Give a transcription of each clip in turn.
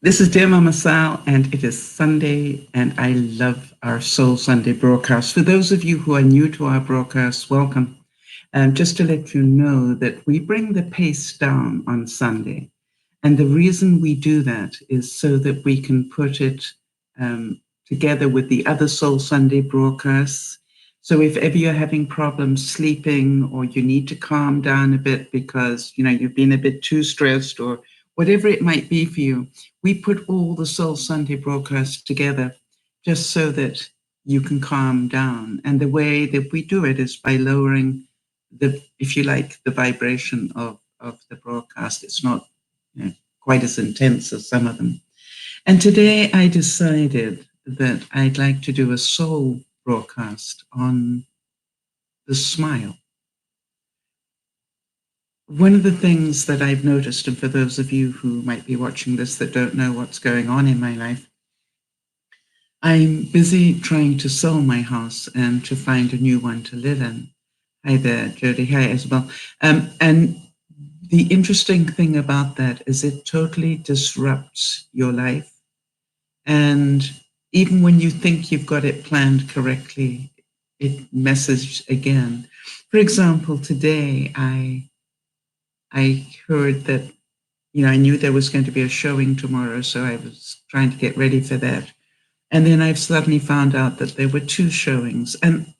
This is Dear Mama Sal, and it is Sunday, and I love our Soul Sunday broadcast. For those of you who are new to our broadcast, welcome. Just to let you know that we bring the pace down on Sunday. And the reason we do that is so that we can put it together with the other Soul Sunday broadcasts. So if ever you're having problems sleeping or you need to calm down a bit because, you've been a bit too stressed or whatever it might be for you, we put all the Soul Sunday broadcasts together just so that you can calm down. And the way that we do it is by lowering if you like, the vibration of the broadcast. It's not quite as intense as some of them. And today I decided that I'd like to do a soul broadcast on the smile. One of the things that I've noticed, and for those of you who might be watching this that don't know what's going on in my life, I'm busy trying to sell my house and to find a new one to live in. Hi there, Jody. Hi, Isabel. And the interesting thing about that is it totally disrupts your life. And even when you think you've got it planned correctly, it messes again. For example, today I heard that, I knew there was going to be a showing tomorrow, so I was trying to get ready for that. And then I've suddenly found out that there were two showings. And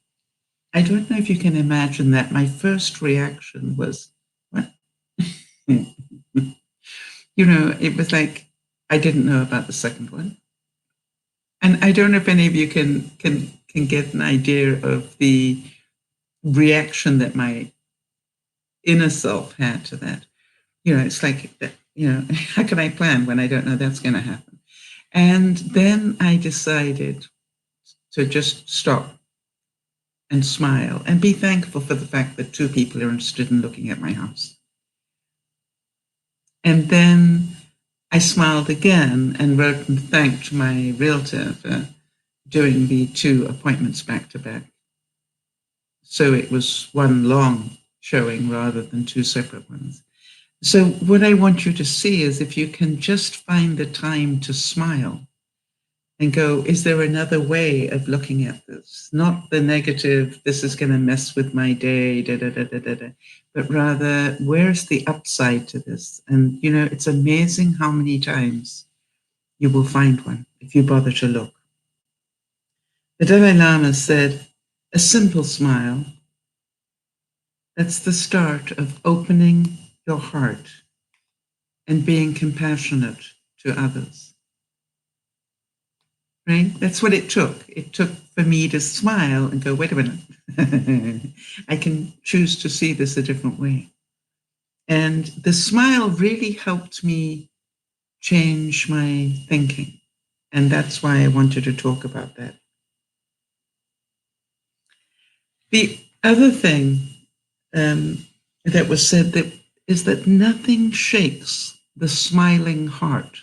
I don't know if you can imagine that. My first reaction was, what? It was like, I didn't know about the second one. And I don't know if any of you can get an idea of the reaction that my inner self had to that. It's like, how can I plan when I don't know that's going to happen? And then I decided to just stop and smile and be thankful for the fact that two people are interested in looking at my house. And then I smiled again and wrote and thanked my realtor for doing the two appointments back to back. So it was one long showing rather than two separate ones. So what I want you to see is if you can just find the time to smile and go, is there another way of looking at this? Not the negative, this is going to mess with my day, but rather, where's the upside to this? And, it's amazing how many times you will find one if you bother to look. The Dalai Lama said, a simple smile, that's the start of opening your heart and being compassionate to others. Right? That's what it took. It took for me to smile and go, wait a minute, I can choose to see this a different way. And the smile really helped me change my thinking. And that's why I wanted to talk about that. The other thing that was said is that nothing shakes the smiling heart.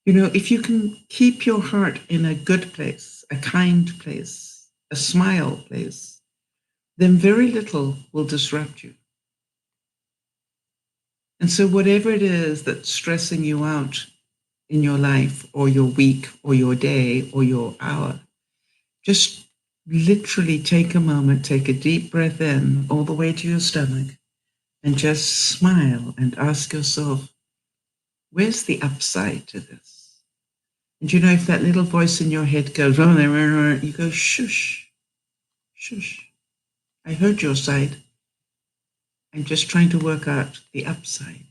If you can keep your heart in a good place, a kind place, a smile place, then very little will disrupt you. And so whatever it is that's stressing you out in your life or your week or your day or your hour, just literally take a moment, take a deep breath in all the way to your stomach and just smile and ask yourself, where's the upside to this? And if that little voice in your head goes, you go, shush, shush. I heard your side. I'm just trying to work out the upside.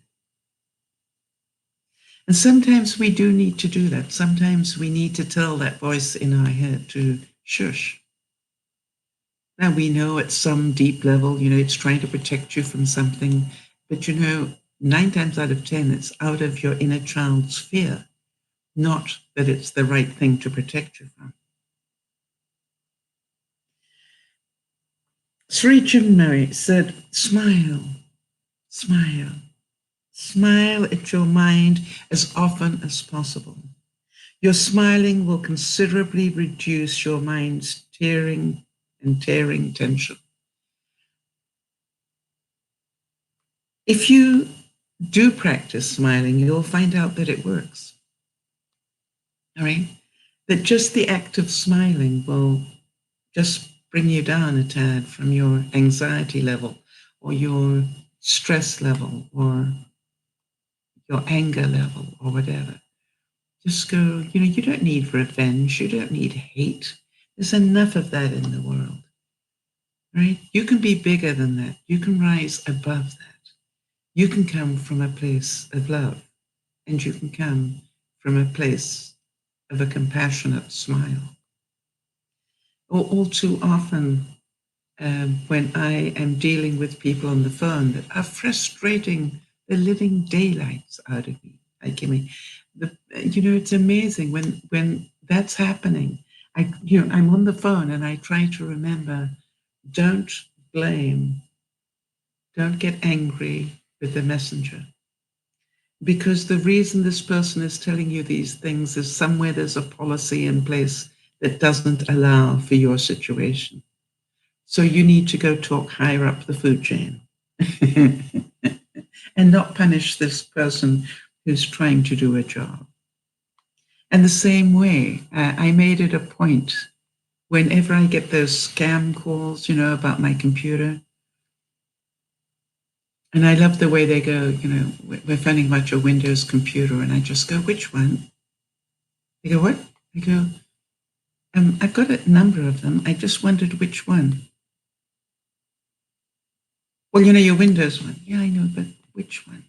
And sometimes we do need to do that. Sometimes we need to tell that voice in our head to shush. Now we know at some deep level, it's trying to protect you from something, but 9 times out of 10, it's out of your inner child's fear, not that it's the right thing to protect you from. Sri Chinmay said, smile, smile, smile at your mind as often as possible. Your smiling will considerably reduce your mind's tearing tension. If you do practice smiling, you'll find out that it works. All right? That just the act of smiling will just bring you down a tad from your anxiety level or your stress level or your anger level or whatever. Just go, you don't need revenge. You don't need hate. There's enough of that in the world, right? You can be bigger than that. You can rise above that. You can come from a place of love, and you can come from a place of a compassionate smile. All too often, when I am dealing with people on the phone that are frustrating the living daylights out of me, like me, it's amazing when that's happening. I'm on the phone and I try to remember, don't blame, don't get angry with the messenger. Because the reason this person is telling you these things is somewhere there's a policy in place that doesn't allow for your situation. So you need to go talk higher up the food chain and not punish this person who's trying to do a job. And the same way, I made it a point whenever I get those scam calls, about my computer. And I love the way they go, we're finding about your Windows computer. And I just go, which one? They go, what? I go, I've got a number of them. I just wondered which one. Well, your Windows one. Yeah, I know, but which one?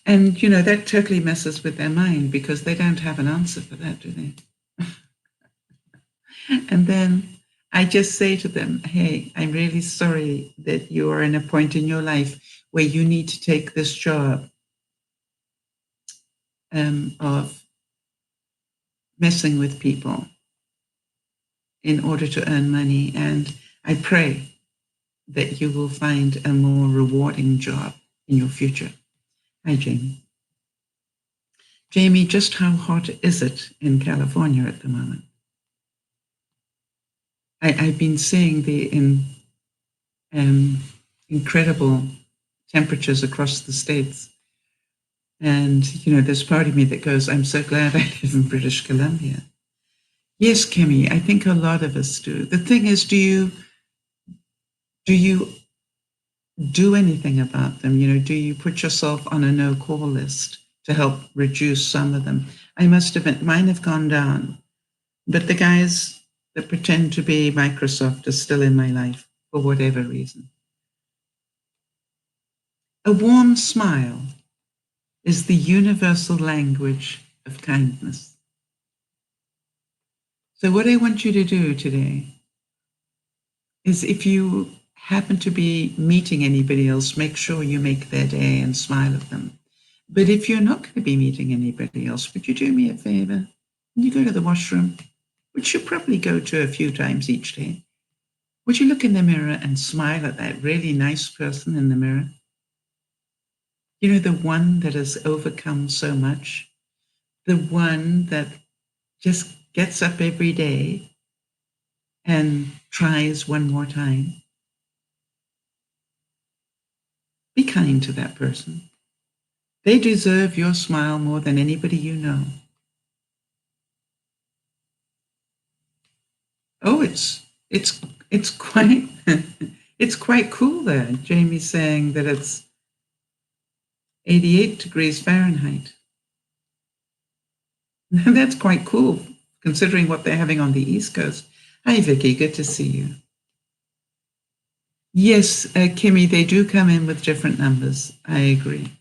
And, that totally messes with their mind because they don't have an answer for that, do they? And then I just say to them, hey, I'm really sorry that you are in a point in your life where you need to take this job of messing with people in order to earn money. And I pray that you will find a more rewarding job in your future. Hi, Jamie. Jamie, just how hot is it in California at the moment? I've been seeing the incredible temperatures across the States. And, there's part of me that goes, I'm so glad I live in British Columbia. Yes, Kimmy, I think a lot of us do. The thing is, do you do anything about them? Do you put yourself on a no-call list to help reduce some of them? I must admit, mine have gone down. But the guys that pretend to be Microsoft are still in my life for whatever reason. A warm smile is the universal language of kindness. So what I want you to do today is if you happen to be meeting anybody else, make sure you make their day and smile at them. But if you're not going to be meeting anybody else, would you do me a favor? When you go to the washroom, which you probably go to a few times each day, would you look in the mirror and smile at that really nice person in the mirror? The one that has overcome so much, the one that just gets up every day and tries one more time. Be kind to that person. They deserve your smile more than anybody you know. Oh, it's quite it's quite cool there. Jamie's saying that it's 88 degrees Fahrenheit. That's quite cool, considering what they're having on the East Coast. Hi, Vicky. Good to see you. Yes, Kimmy, they do come in with different numbers. I agree.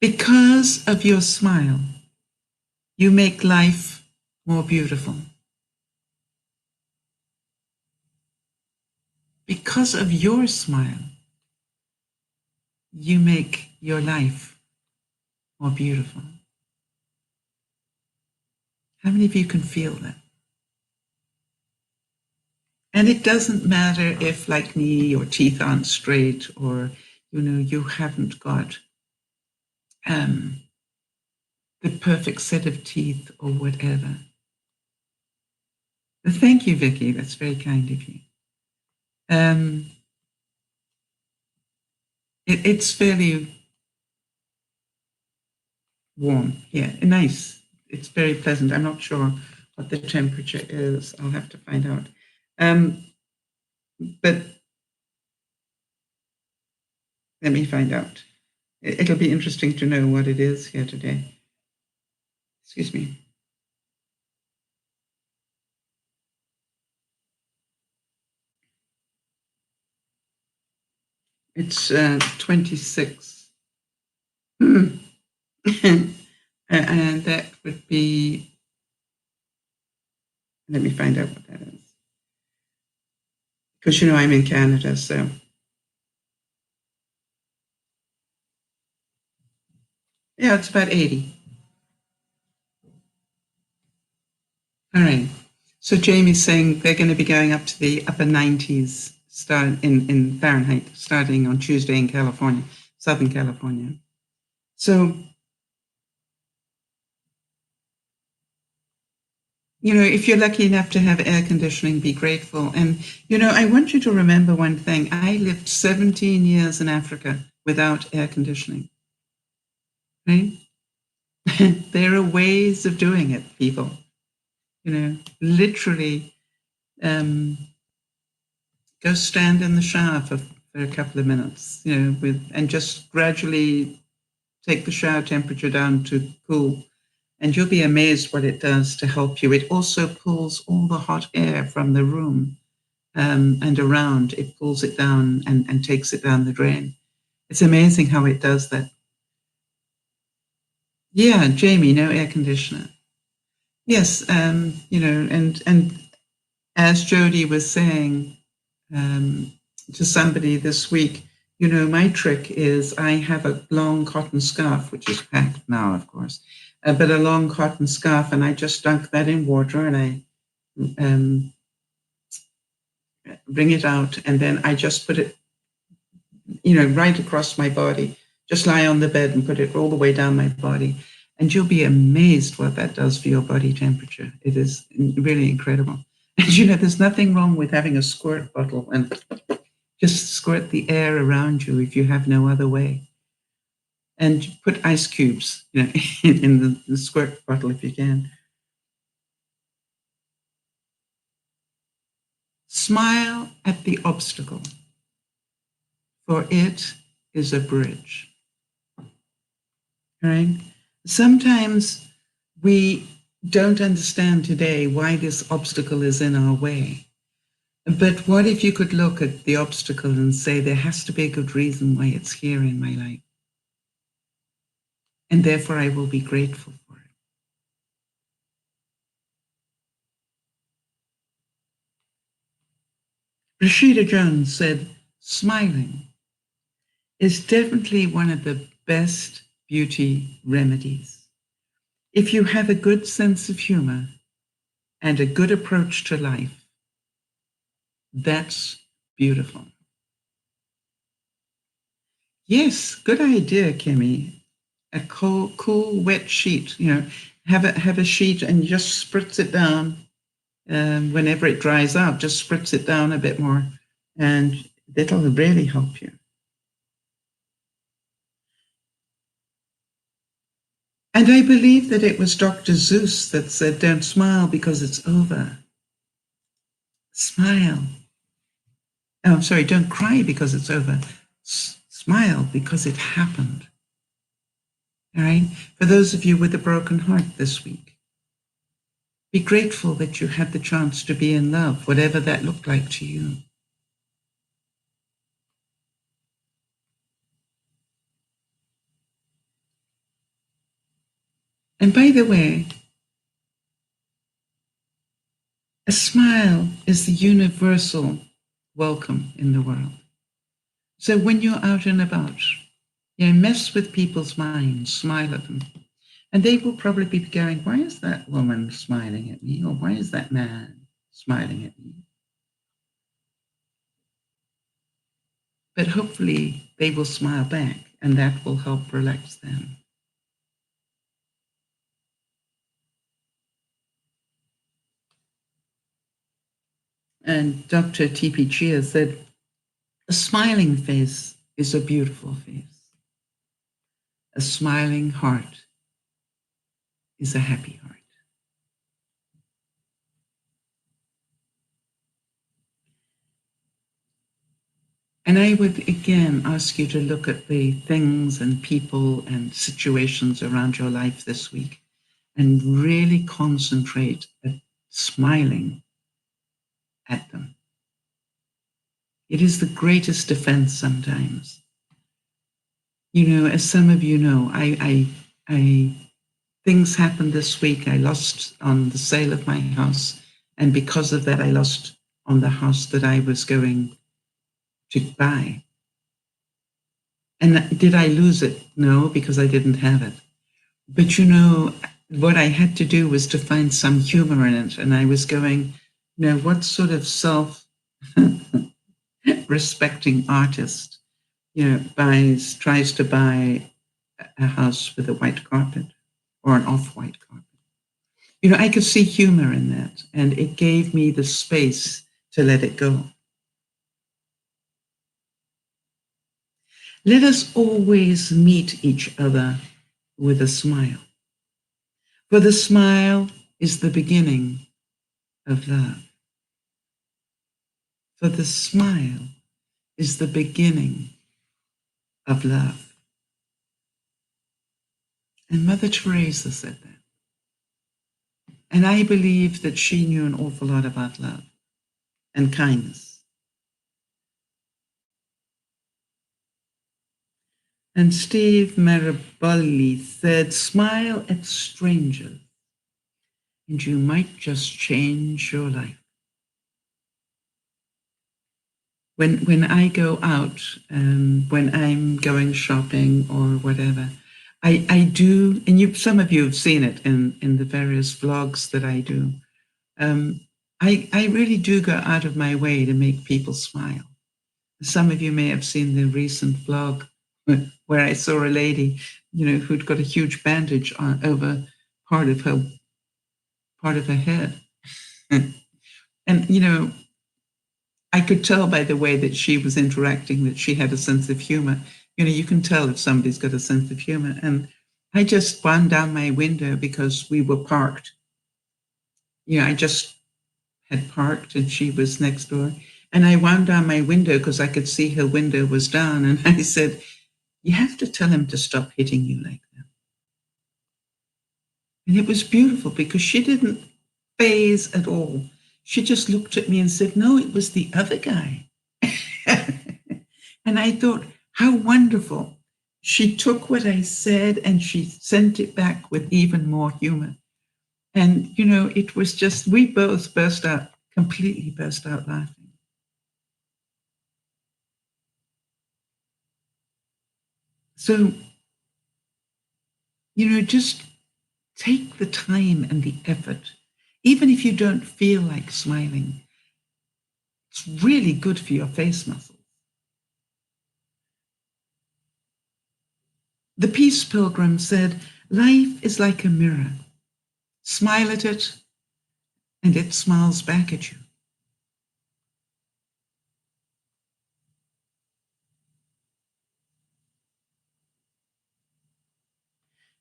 Because of your smile, you make life more beautiful. Because of your smile, you make your life more beautiful. How many of you can feel that? And it doesn't matter if, like me, your teeth aren't straight or, you haven't got the perfect set of teeth or whatever. Thank you, Vicky. That's very kind of you. It's fairly warm. Yeah, nice. It's very pleasant. I'm not sure what the temperature is. I'll have to find out. But let me find out. It'll be interesting to know what it is here today. Excuse me. It's 26. And that would be, let me find out what that is. Because, I'm in Canada, so. Yeah, it's about 80. All right. So Jamie's saying they're going to be going up to the upper 90s in Fahrenheit, starting on Tuesday in California, Southern California. So, if you're lucky enough to have air conditioning, be grateful. And, I want you to remember one thing. I lived 17 years in Africa without air conditioning. Right? There are ways of doing it, people. Literally go stand in the shower for a couple of minutes, and just gradually take the shower temperature down to cool. And you'll be amazed what it does to help you. It also pulls all the hot air from the room and around. It pulls it down and takes it down the drain. It's amazing how it does that. Yeah, Jamie, no air conditioner. Yes, and as Jody was saying to somebody this week, my trick is I have a long cotton scarf, which is packed now, of course, but a long cotton scarf, and I just dunk that in water and I bring it out, and then I just put it, right across my body, just lie on the bed and put it all the way down my body. And you'll be amazed what that does for your body temperature. It is really incredible. And there's nothing wrong with having a squirt bottle and just squirt the air around you if you have no other way. And put ice cubes, in the squirt bottle if you can. Smile at the obstacle, for it is a bridge. Right? Sometimes we don't understand today why this obstacle is in our way. But what if you could look at the obstacle and say, there has to be a good reason why it's here in my life? And therefore I will be grateful for it. Rashida Jones said, smiling is definitely one of the best beauty remedies. If you have a good sense of humor and a good approach to life, that's beautiful. Yes, good idea, Kimmy. A cool, wet sheet. Have a sheet and just spritz it down. Whenever it dries out, just spritz it down a bit more, and that'll really help you. And I believe that it was Dr. Seuss that said, "Don't smile because it's over. Smile." Oh, I'm sorry, don't cry because it's over. Smile because it happened. All right? For those of you with a broken heart this week, be grateful that you had the chance to be in love, whatever that looked like to you. And by the way, a smile is the universal welcome in the world. So when you're out and about, mess with people's minds, smile at them. And they will probably be going, why is that woman smiling at me? Or why is that man smiling at me? But hopefully they will smile back, and that will help relax them. And Dr. T.P. Chia said, a smiling face is a beautiful face. A smiling heart is a happy heart. And I would again ask you to look at the things and people and situations around your life this week and really concentrate at smiling at them. It is the greatest defense sometimes. You know, as some of you know, things happened this week. I lost on the sale of my house. And because of that, I lost on the house that I was going to buy. And did I lose it? No, because I didn't have it. But you know, what I had to do was to find some humor in it. And I was going, you know, what sort of self-respecting artist, you know, tries to buy a house with a white carpet or an off-white carpet? You know, I could see humor in that, and it gave me the space to let it go. Let us always meet each other with a smile, for the smile is the beginning of love. For the smile is the beginning of love. And Mother Teresa said that. And I believe that she knew an awful lot about love and kindness. And Steve Maraboli said, smile at strangers, and you might just change your life. When I go out, when I'm going shopping or whatever, I do, and some of you have seen it in the various vlogs that I do. I really do go out of my way to make people smile. Some of you may have seen the recent vlog where I saw a lady, you know, who'd got a huge bandage over part of her head. And, you know, I could tell by the way that she was interacting that she had a sense of humor. You know, you can tell if somebody's got a sense of humor. And I just wound down my window because we were parked. You know, I just had parked and she was next door. And I wound down my window because I could see her window was down. And I said, you have to tell him to stop hitting you like that. And it was beautiful because she didn't phase at all. She just looked at me and said, no, it was the other guy. And I thought, how wonderful. She took what I said and she sent it back with even more humor. And, you know, it was just, we both completely burst out laughing. So, you know, just take the time and the effort, even if you don't feel like smiling. It's really good for your face muscles. The Peace Pilgrim said, life is like a mirror. Smile at it, and it smiles back at you.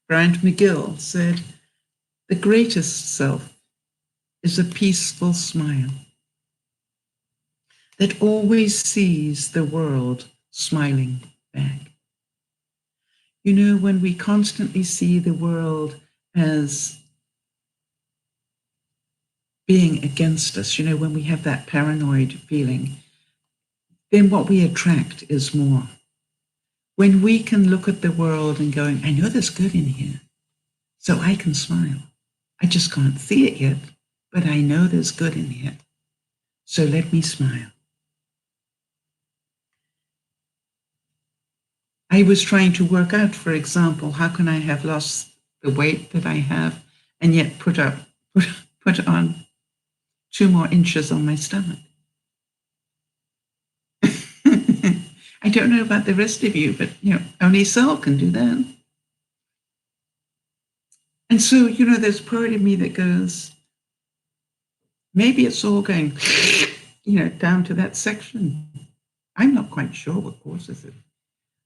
Bryant McGill said, the greatest self is a peaceful smile that always sees the world smiling back. You know, when we constantly see the world as being against us, you know, when we have that paranoid feeling, then what we attract is more. When we can look at the world and going, I know there's good in here, so I can smile. I just can't see it yet, but I know there's good in here, so let me smile. I was trying to work out, for example, how can I have lost the weight that I have and yet put on 2 more inches on my stomach? I don't know about the rest of you, but, you know, only Sal can do that. And so, you know, there's part of me that goes, maybe it's all going down to that section. I'm not quite sure what causes it,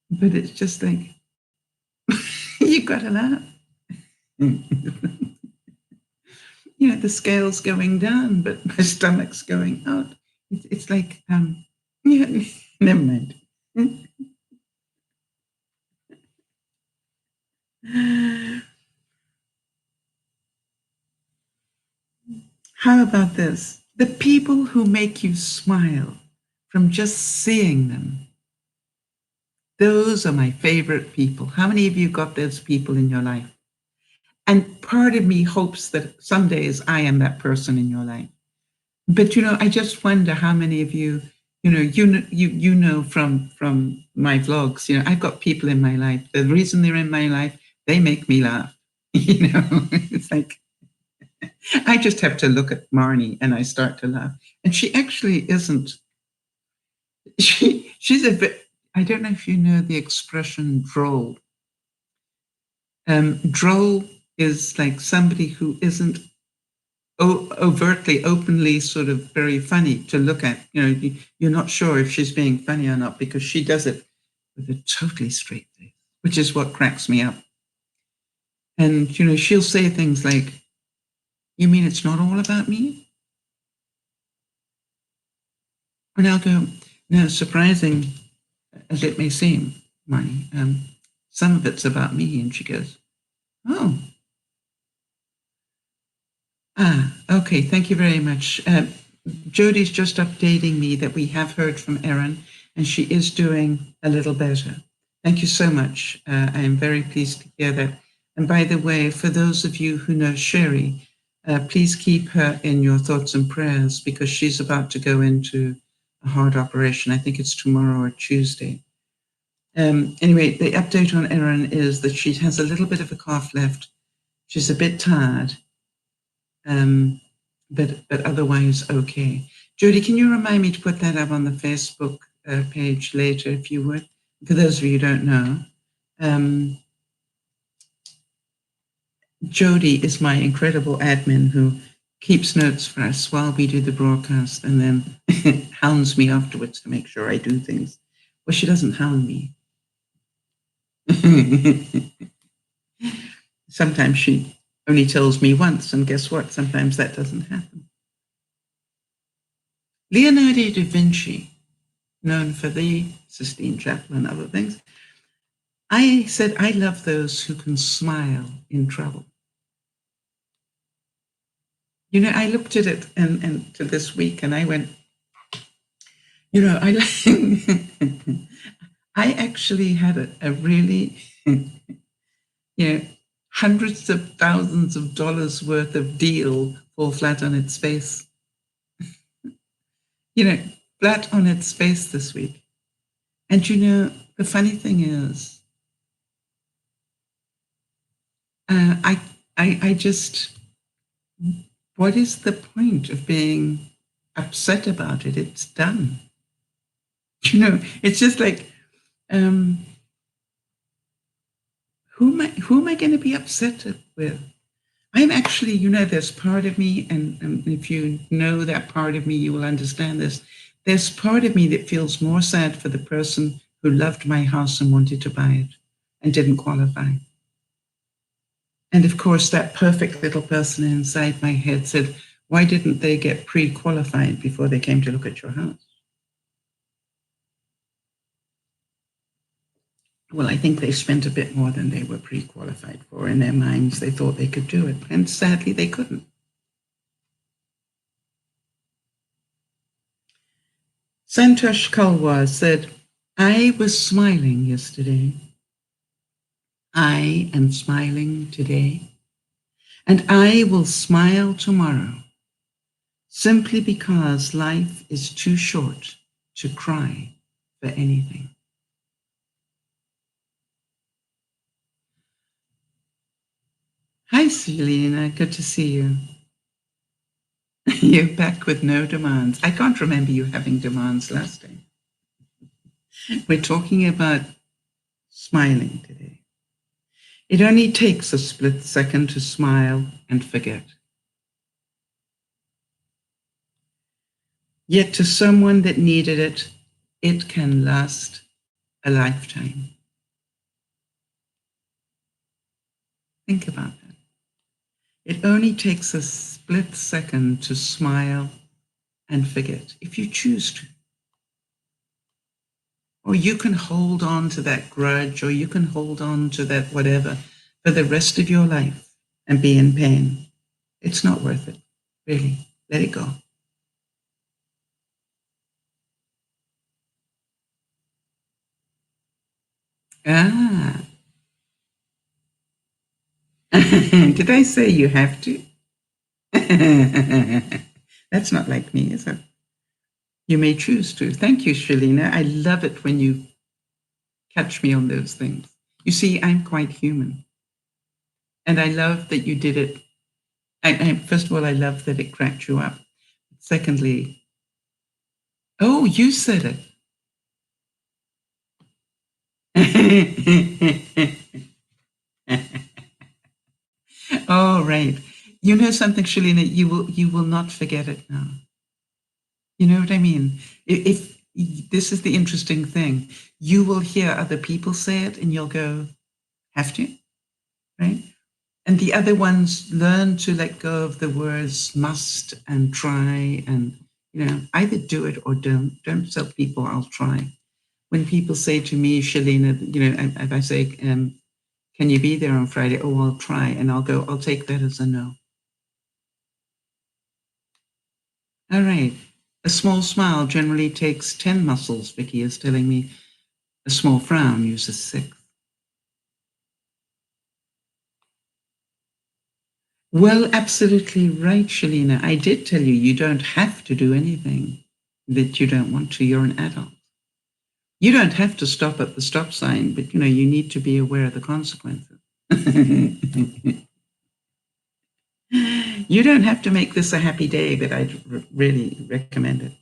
but it's just like, you got to laugh. The scale's going down, but my stomach's going out. It's like, yeah, never mind. How about this? The people who make you smile from just seeing them. Those are my favorite people. How many of you got those people in your life? And part of me hopes that some days I am that person in your life. But I just wonder how many of you, from my vlogs, I've got people in my life. The reason they're in my life, they make me laugh. It's like I just have to look at Marnie and I start to laugh. And she actually isn't. She's a bit. I don't know if you know the expression droll. Droll is like somebody who isn't overtly, openly sort of very funny to look at. You're not sure if she's being funny or not because she does it with a totally straight face, which is what cracks me up. And, she'll say things like, "You mean it's not all about me?" And I'll go, "No, surprising as it may seem, Marnie, some of it's about me." And she goes, "Oh, okay, thank you very much." Jodie's just updating me that we have heard from Erin, and she is doing a little better. Thank you so much. I am very pleased to hear that. And by the way, for those of you who know Sherry, please keep her in your thoughts and prayers because she's about to go into a heart operation. I think it's tomorrow or Tuesday. Anyway, the update on Erin is that she has a little bit of a cough left. She's a bit tired, but otherwise okay. Jodie, can you remind me to put that up on the Facebook page later, if you would? For those of you who don't know, Jodie is my incredible admin who keeps notes for us while we do the broadcast and then hounds me afterwards to make sure I do things. Well, she doesn't hound me. Sometimes she only tells me once, and guess what? Sometimes that doesn't happen. Leonardo da Vinci, known for the Sistine Chapel and other things, I said, I love those who can smile in trouble. I looked at it and to this week and I went, I actually had a really, hundreds of thousands of dollars worth of deal fall flat on its face. Flat on its face this week. And the funny thing is, I just, what is the point of being upset about it? It's done. It's just like, who am I going to be upset with? I'm actually, there's part of me, and if you know that part of me, you will understand this. There's part of me that feels more sad for the person who loved my house and wanted to buy it and didn't qualify. And of course, that perfect little person inside my head said, why didn't they get pre-qualified before they came to look at your house? Well, I think they spent a bit more than they were pre-qualified for. In their minds, they thought they could do it. And sadly, they couldn't. Santosh Kalwar said, I was smiling yesterday. I am smiling today. And I will smile tomorrow, simply because life is too short to cry for anything. Hi, Selena. Good to see you. You're back with no demands. I can't remember you having demands last time. We're talking about smiling today. It only takes a split second to smile and forget. Yet to someone that needed it, it can last a lifetime. Think about that. It only takes a split second to smile and forget, if you choose to. Or you can hold on to that grudge, or you can hold on to that whatever for the rest of your life and be in pain. It's not worth it, really. Let it go. Ah. Did I say you have to? That's not like me, is it? You may choose to. Thank you, Shalina. I love it when you catch me on those things. You see, I'm quite human. And I love that you did it. First of all, I love that it cracked you up. Secondly, oh, you said it. Oh, right. You know something, Shalina, you will not forget it now. You know what I mean? If this is the interesting thing, you will hear other people say it and you'll go, have to, right? And the other ones learn to let go of the words must and try and, either do it or don't. Don't tell people I'll try. When people say to me, Shalina, if I say, can you be there on Friday? Oh, I'll try. And I'll take that as a no. All right. A small smile generally takes 10 muscles, Vicky is telling me. A small frown uses 6. Well, absolutely right, Shalina. I did tell you, you don't have to do anything that you don't want to. You're an adult. You don't have to stop at the stop sign, but, you need to be aware of the consequences. You don't have to make this a happy day, but I'd really recommend it.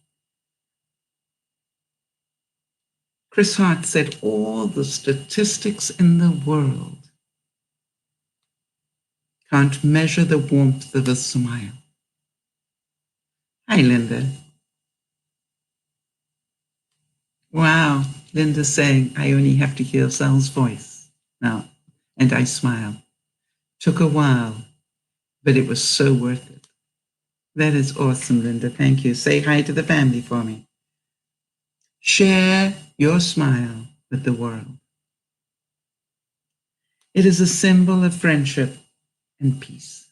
Chris Hart said, all the statistics in the world can't measure the warmth of a smile. Hi, Linda. Wow, Linda's saying, I only have to hear Sal's voice now, and I smile. Took a while, but it was so worth it. That is awesome, Linda. Thank you. Say hi to the family for me. Share your smile with the world. It is a symbol of friendship and peace.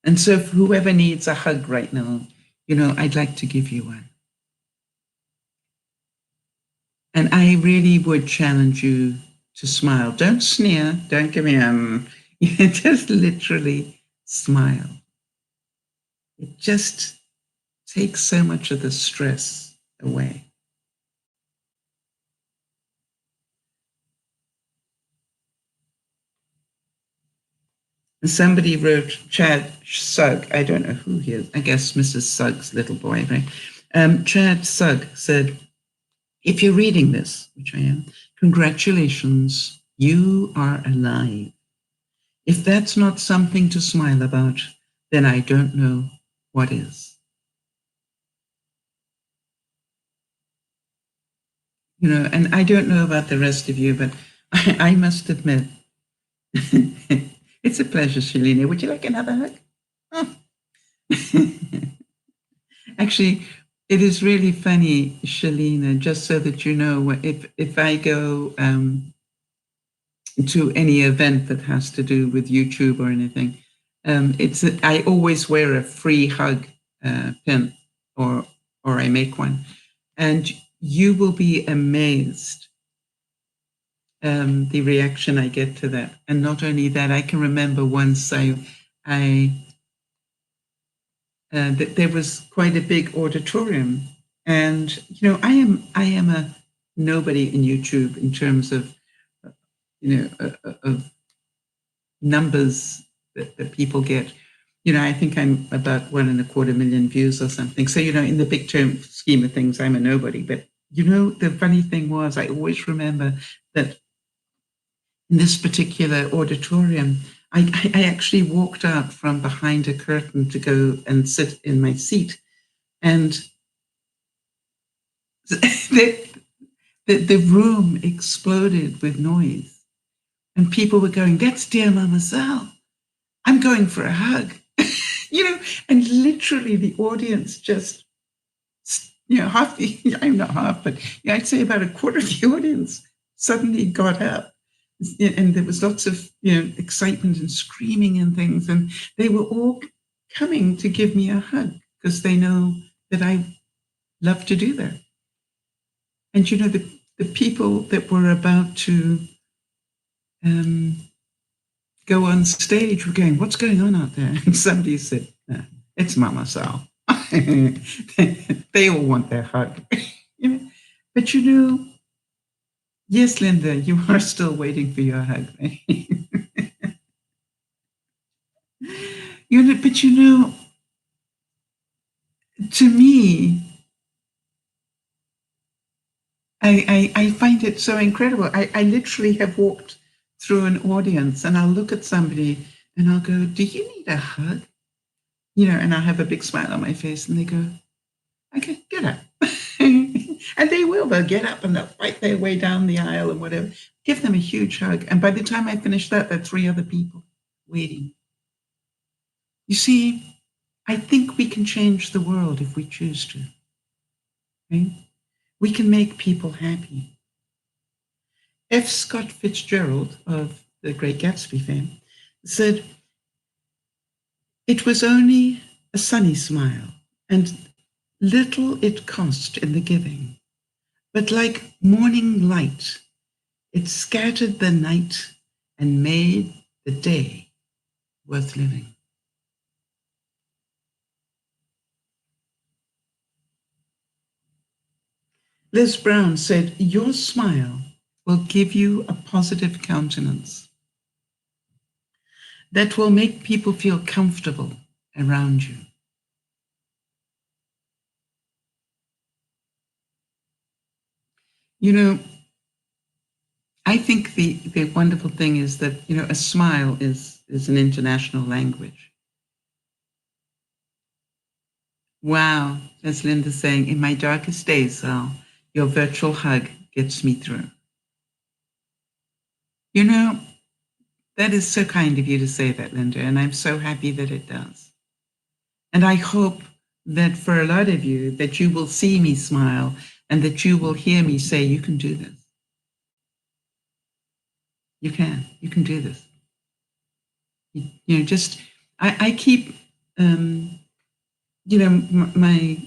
And so if whoever needs a hug right now, I'd like to give you one. And I really would challenge you to smile. Don't sneer. Don't give me just literally smile. It just takes so much of the stress away. And somebody wrote, Chad Sugg, I don't know who he is, I guess Mrs. Sugg's little boy, right? Chad Sugg said, if you're reading this, which I am, congratulations, you are alive. If that's not something to smile about, then I don't know what is. And I don't know about the rest of you, but I must admit, it's a pleasure, Shalina. Would you like another hug? Oh. Actually, it is really funny, Shalina, just so that you know, if I go to any event that has to do with YouTube or anything, I always wear a free hug pin, or I make one, and you will be amazed the reaction I get to that. And not only that, I can remember once that there was quite a big auditorium, and I am a nobody in YouTube in terms of of numbers that people get. I think I'm about 1.25 million views or something. So in the big term scheme of things, I'm a nobody. But the funny thing was, I always remember that in this particular auditorium, I actually walked out from behind a curtain to go and sit in my seat, and the room exploded with noise, and people were going, "That's Dear Mama Sal. I'm going for a hug." And literally the audience just, half the, I'm not half, but I'd say about a quarter of the audience suddenly got up. And there was lots of, excitement and screaming and things. And they were all coming to give me a hug because they know that I love to do that. And, the people that were about to go on stage were going, "What's going on out there?" And somebody said, "It's Mama Sal." They all want their hug. But yes, Linda, you are still waiting for your hug. But to me, I find it so incredible. I literally have walked through an audience and I'll look at somebody and I'll go, "Do you need a hug?" And I'll have a big smile on my face and they go, "Okay, get up." And they will. They'll get up and they'll fight their way down the aisle and whatever. Give them a huge hug. And by the time I finish that, there are 3 other people waiting. You see, I think we can change the world if we choose to. Right? We can make people happy. F. Scott Fitzgerald of The Great Gatsby fame said, "It was only a sunny smile, and little it cost in the giving, but like morning light, it scattered the night and made the day worth living." Liz Brown said, "Your smile will give you a positive countenance that will make people feel comfortable around you." I think the wonderful thing is that, a smile is an international language. Wow, as Linda's saying, "In my darkest days, Sal, your virtual hug gets me through." That is so kind of you to say that, Linda, and I'm so happy that it does. And I hope that for a lot of you, that you will see me smile and that you will hear me say, "You can do this. You can do this." I keep, my,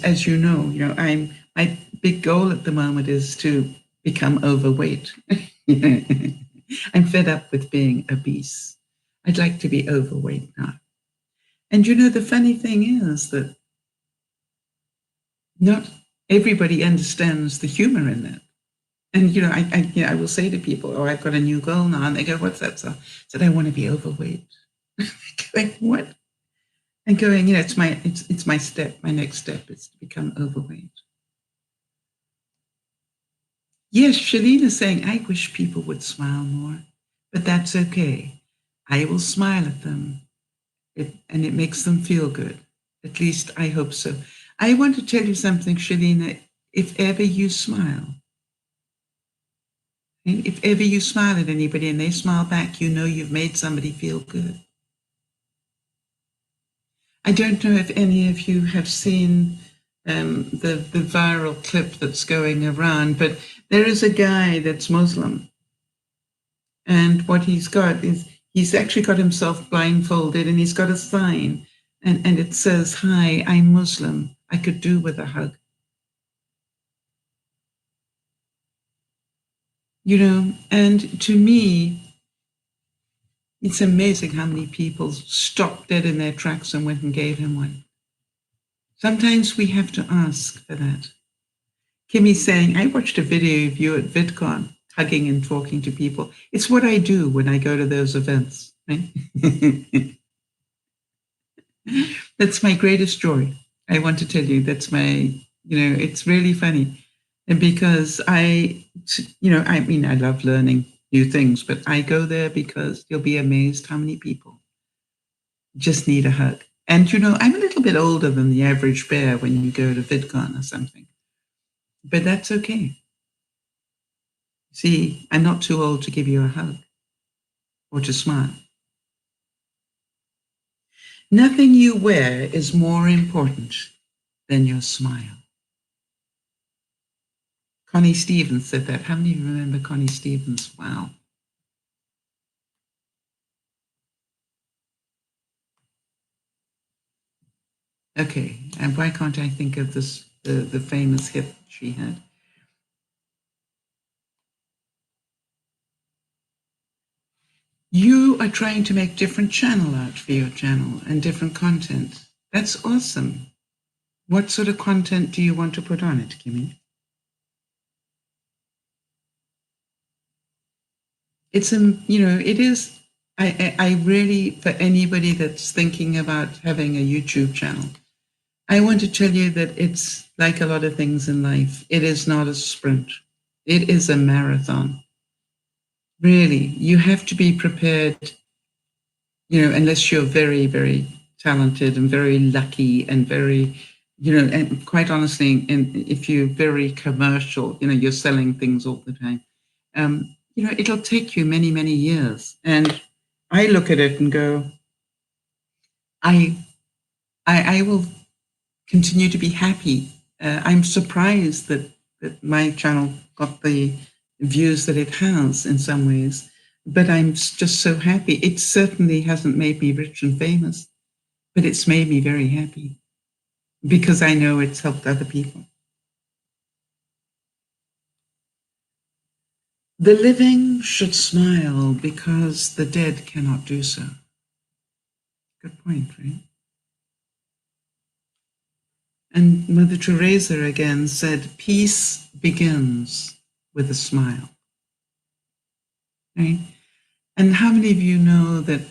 as you know, my big goal at the moment is to become overweight. I'm fed up with being obese. I'd like to be overweight now. And the funny thing is that not everybody understands the humor in that. And I will say to people, "Oh, I've got a new goal now," and they go, "What's that?" So I said, "I want to be overweight." Going, "What?" And going, it's my step. My next step is to become overweight. Yes, Shalene is saying, "I wish people would smile more, but that's okay. I will smile at them, and it makes them feel good. At least I hope so." I want to tell you something, Shalene. If ever you smile, and if ever you smile at anybody and they smile back, you've made somebody feel good. I don't know if any of you have seen the viral clip that's going around, but there is a guy that's Muslim. And what he's got is he's actually got himself blindfolded and he's got a sign and it says, "Hi, I'm Muslim. I could do with a hug." And to me, it's amazing how many people stopped dead in their tracks and went and gave him one. Sometimes we have to ask for that. Kimmy's saying, "I watched a video of you at VidCon, hugging and talking to people." It's what I do when I go to those events. Right? That's my greatest joy. I want to tell you, that's my, it's really funny. And because I love learning, new things, but I go there because you'll be amazed how many people just need a hug. And, I'm a little bit older than the average bear when you go to VidCon or something, but that's okay. See, I'm not too old to give you a hug or to smile. Nothing you wear is more important than your smile. Connie Stevens said that. How many of you remember Connie Stevens? Wow. Okay, and why can't I think of this, the famous hit she had? You are trying to make different channel art for your channel and different content. That's awesome. What sort of content do you want to put on it, Kimmy? It's it is. I really, for anybody that's thinking about having a YouTube channel, I want to tell you that it's like a lot of things in life. It is not a sprint. It is a marathon. Really, you have to be prepared, unless you're very, very talented and very lucky and very, and quite honestly, if you're very commercial, you're selling things all the time, it'll take you many, many years. And I look at it and go, I will continue to be happy. I'm surprised that my channel got the views that it has in some ways, but I'm just so happy. It certainly hasn't made me rich and famous, but it's made me very happy because I know it's helped other people. The living should smile because the dead cannot do so. Good point, right? And Mother Teresa again said, peace begins with a smile. Right? And how many of you know that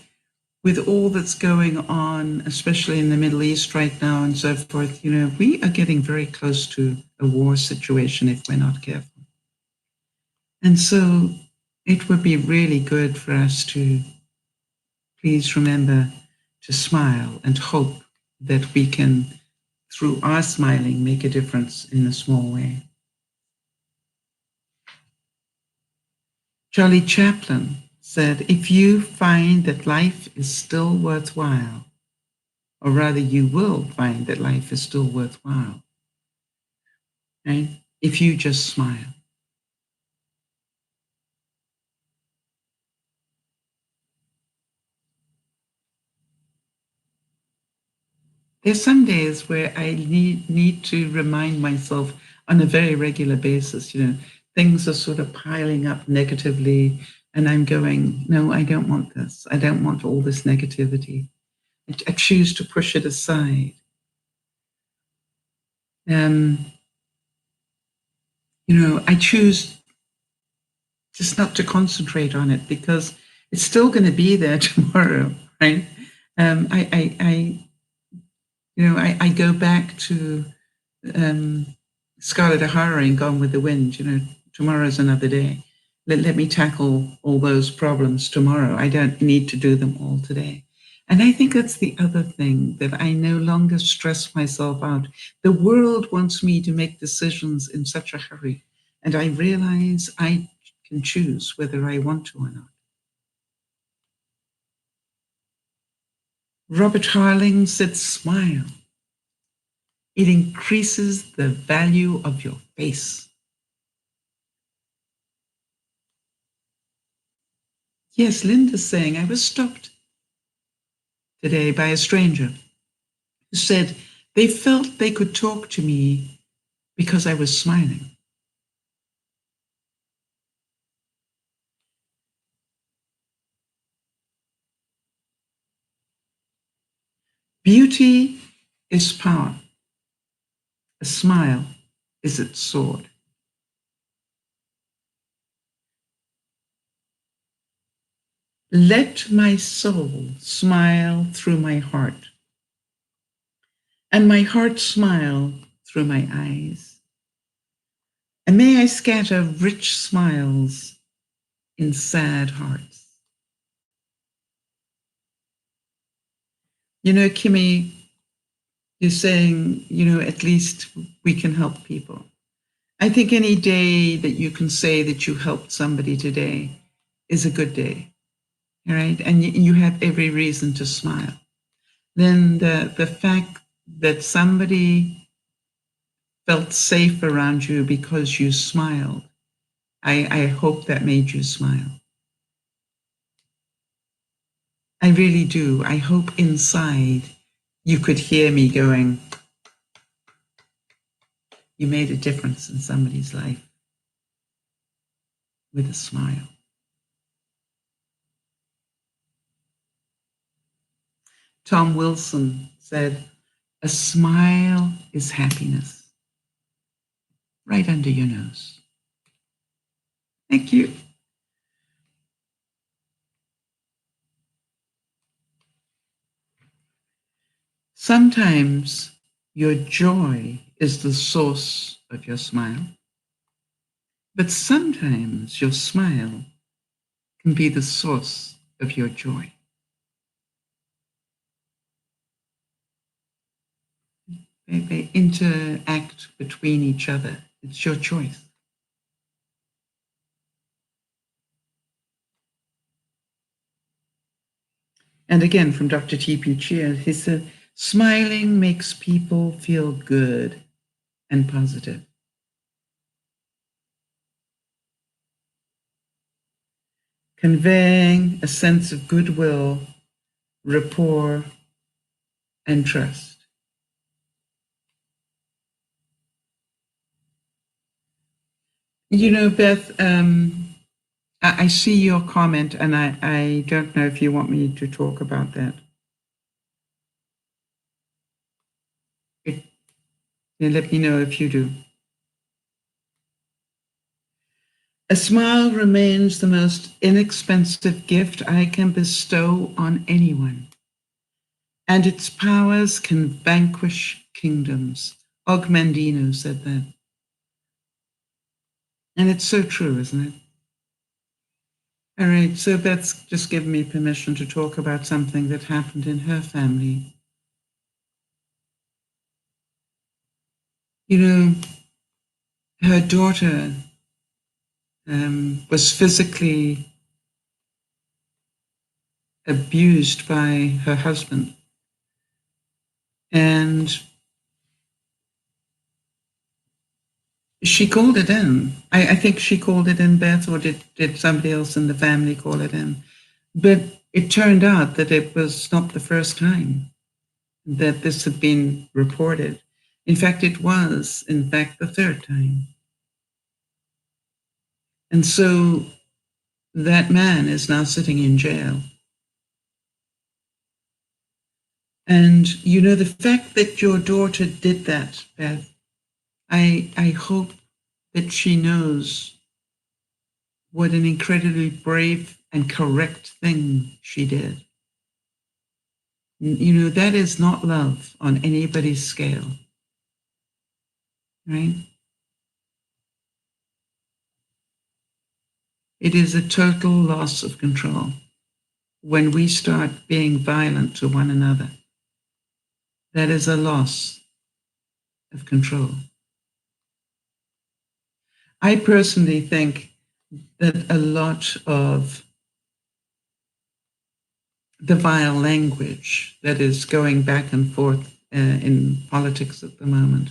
with all that's going on, especially in the Middle East right now and so forth, we are getting very close to a war situation if we're not careful. And so it would be really good for us to please remember to smile and hope that we can, through our smiling, make a difference in a small way. Charlie Chaplin said, if you find that life is still worthwhile, or rather you will find that life is still worthwhile, right? If you just smile. There's some days where I need to remind myself on a very regular basis, things are sort of piling up negatively, and I'm going, no, I don't want this. I don't want all this negativity. I choose to push it aside. I choose just not to concentrate on it because it's still going to be there tomorrow, right? I go back to Scarlett O'Hara in Gone with the Wind. Tomorrow's another day. Let me tackle all those problems tomorrow. I don't need to do them all today. And I think that's the other thing, that I no longer stress myself out. The world wants me to make decisions in such a hurry. And I realize I can choose whether I want to or not. Robert Harling said, smile. It increases the value of your face. Yes, Linda's saying, I was stopped today by a stranger who said they felt they could talk to me because I was smiling. Beauty is power. A smile is its sword. Let my soul smile through my heart, and my heart smile through my eyes. And may I scatter rich smiles in sad hearts. You know, Kimmy, you're saying, at least we can help people. I think any day that you can say that you helped somebody today is a good day, all right? And you have every reason to smile. Then the fact that somebody felt safe around you because you smiled, I hope that made you smile. I really do. I hope inside you could hear me going, you made a difference in somebody's life with a smile. Tom Wilson said, a smile is happiness. Right under your nose. Thank you. Sometimes your joy is the source of your smile, but sometimes your smile can be the source of your joy. They interact between each other. It's your choice. And again, from Dr. T.P. Cheer, he said, smiling makes people feel good and positive. Conveying a sense of goodwill, rapport, and trust. You know, Beth, I see your comment, and I don't know if you want me to talk about that. Let me know if you do. A smile remains the most inexpensive gift I can bestow on anyone, and its powers can vanquish kingdoms. Og Mandino said that. And it's so true, isn't it? All right, so Beth's just given me permission to talk about something that happened in her family. You know, her daughter was physically abused by her husband. And she called it in. I think she called it in, Beth, or did somebody else in the family call it in? But it turned out that it was not the first time that this had been reported. In fact, it was, the third time. And so that man is now sitting in jail. And, you know, the fact that your daughter did that, Beth, I hope that she knows what an incredibly brave and correct thing she did. You know, that is not love on anybody's scale, right? It is a total loss of control when we start being violent to one another. That is a loss of control. I personally think that a lot of the vile language that is going back and forth in politics at the moment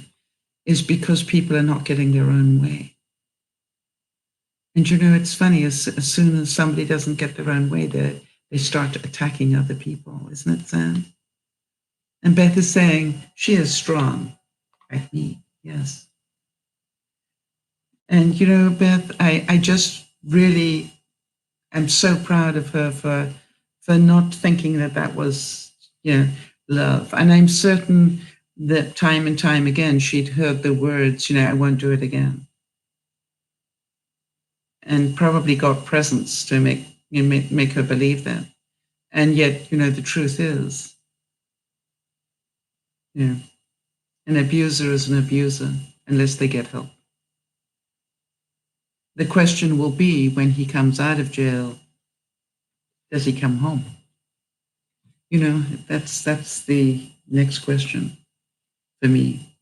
is because people are not getting their own way. And you know, it's funny, as soon as somebody doesn't get their own way, they start attacking other people. Isn't it sad? And Beth is saying, she is strong, like me, yes. And you know, Beth, I just really am so proud of her for not thinking that was, love. And I'm certain that time and time again, she'd heard the words, I won't do it again. And probably got presents to make her believe that. And yet, the truth is, an abuser is an abuser unless they get help. The question will be, when he comes out of jail, does he come home? You know, that's the next question for me.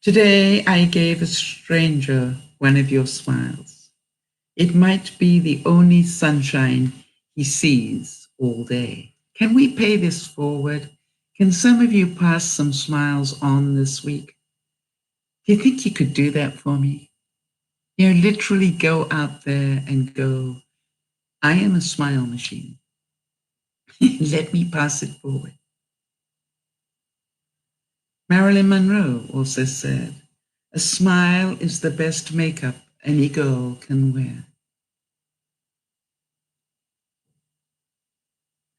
Today, I gave a stranger one of your smiles. It might be the only sunshine he sees all day. Can we pay this forward? Can some of you pass some smiles on this week? Do you think you could do that for me? You know, literally go out there and go, I am a smile machine. Let me pass it forward. Marilyn Monroe also said, a smile is the best makeup any girl can wear.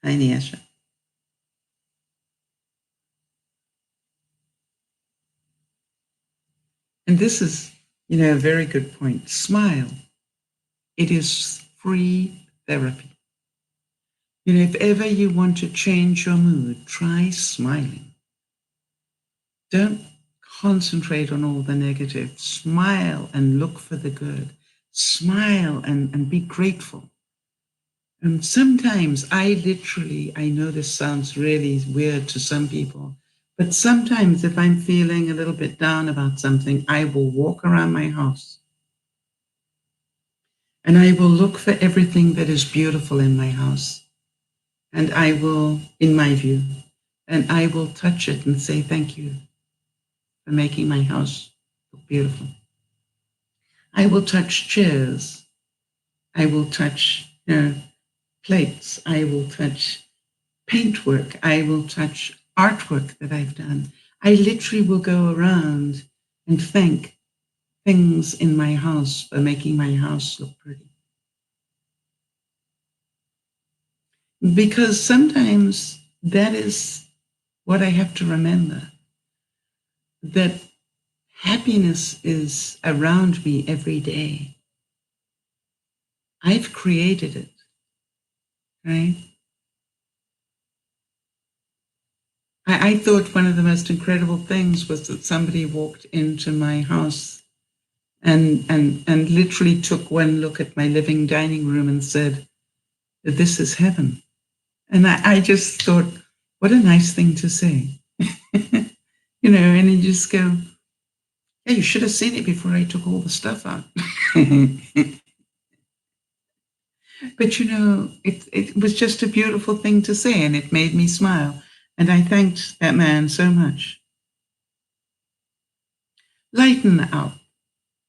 Hi, Niasha. And this is, you know, a very good point. Smile. It is free therapy. You know, if ever you want to change your mood, try smiling. Don't concentrate on all the negative. Smile and look for the good. Smile and be grateful. And sometimes I know this sounds really weird to some people, but sometimes if I'm feeling a little bit down about something, I will walk around my house and I will look for everything that is beautiful in my house. And I will, in my view, and I will touch it and say, thank you for making my house look beautiful. I will touch chairs. I will touch plates. I will touch paintwork. I will touch artwork that I've done. I literally will go around and thank things in my house for making my house look pretty. Because sometimes that is what I have to remember, that happiness is around me every day. I've created it, right? I thought one of the most incredible things was that somebody walked into my house and literally took one look at my living dining room and said, this is heaven. And I just thought, what a nice thing to say. You know, and you just go, yeah, you should have seen it before I took all the stuff out. But, you know, it was just a beautiful thing to say, and it made me smile. And I thanked that man so much. Lighten up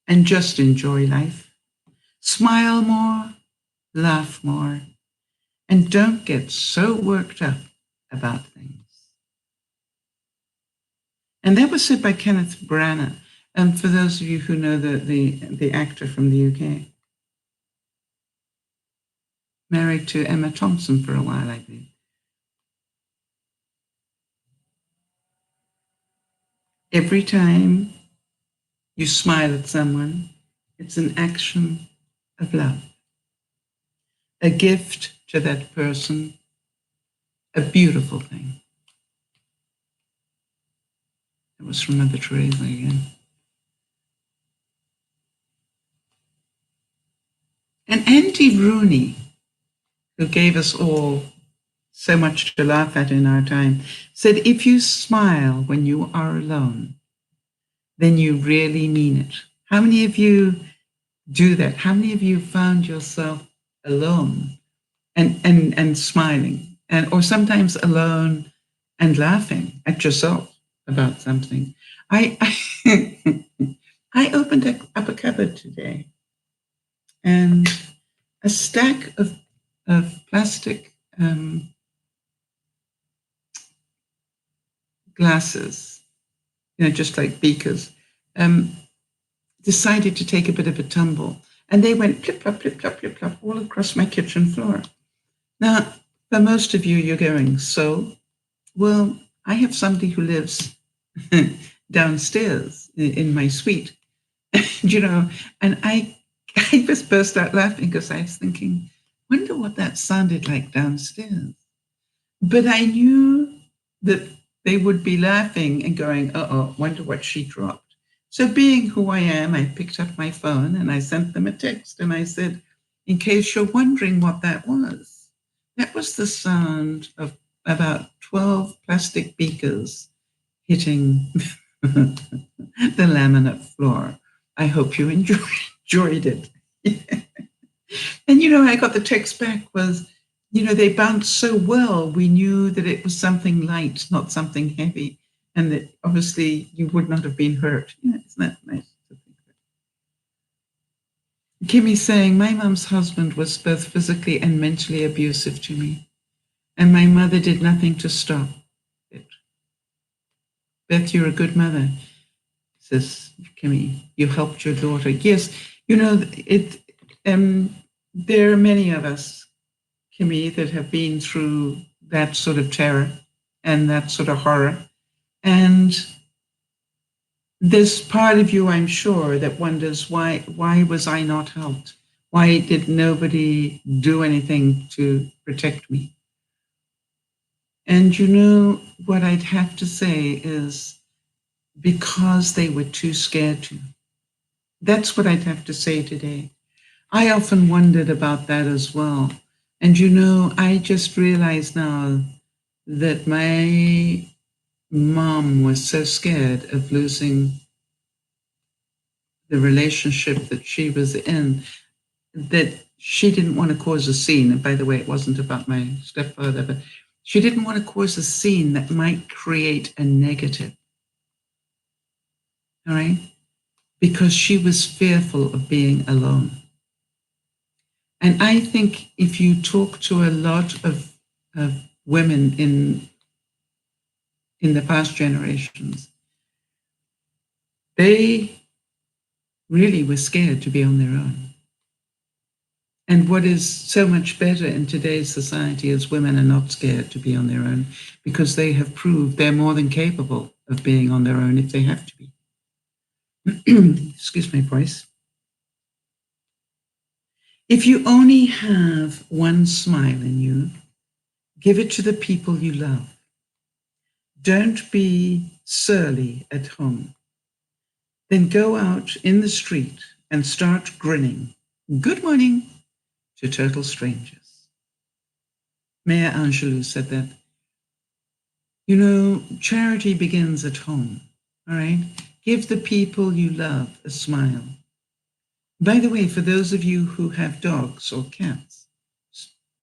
and just enjoy life. Smile more, laugh more, and don't get so worked up about things. And that was said by Kenneth Branagh. For those of you who know the actor from the UK, married to Emma Thompson for a while, I believe. Every time you smile at someone, it's an action of love, a gift to that person, a beautiful thing. It was from Mother Teresa again. And Andy Rooney, who gave us all so much to laugh at in our time, said, if you smile when you are alone, then you really mean it. How many of you do that? How many of you found yourself alone and smiling, or sometimes alone and laughing at yourself about something? I I opened up a cupboard today, and a stack of plastic glasses, you know, just like beakers, decided to take a bit of a tumble, and they went plip plop, plip plop, plip plop all across my kitchen floor. Now, for most of you, you're going, so, well, I have somebody who lives downstairs in my suite, you know, and I just burst out laughing because I was thinking, wonder what that sounded like downstairs. But I knew that they would be laughing and going, uh-oh, wonder what she dropped. So being who I am, I picked up my phone and I sent them a text and I said, in case you're wondering what that was the sound of about 12 plastic beakers hitting the laminate floor. I hope you enjoyed it. And, I got the text back was, they bounced so well, we knew that it was something light, not something heavy, and that obviously you would not have been hurt. Isn't that nice to think of? Kimmy's saying, my mum's husband was both physically and mentally abusive to me, and my mother did nothing to stop it. Beth, you're a good mother, says Kimmy. You helped your daughter. Yes, there are many of us, Kimmy, that have been through that sort of terror and that sort of horror. And there's part of you, I'm sure, that wonders, why was I not helped? Why did nobody do anything to protect me? And what I'd have to say is because they were too scared to. That's what I'd have to say today. I often wondered about that as well. And I just realized now that my mom was so scared of losing the relationship that she was in that she didn't want to cause a scene. And by the way, it wasn't about my stepfather, but she didn't want to cause a scene that might create a negative. All right? Because she was fearful of being alone. And I think if you talk to a lot of women in the past generations, they really were scared to be on their own. And what is so much better in today's society is women are not scared to be on their own because they have proved they're more than capable of being on their own if they have to be. Excuse my voice. If you only have one smile in you, give it to the people you love. Don't be surly at home. Then go out in the street and start grinning. Good morning to total strangers. Maya Angelou said that. Charity begins at home, all right? Give the people you love a smile. By the way, for those of you who have dogs or cats,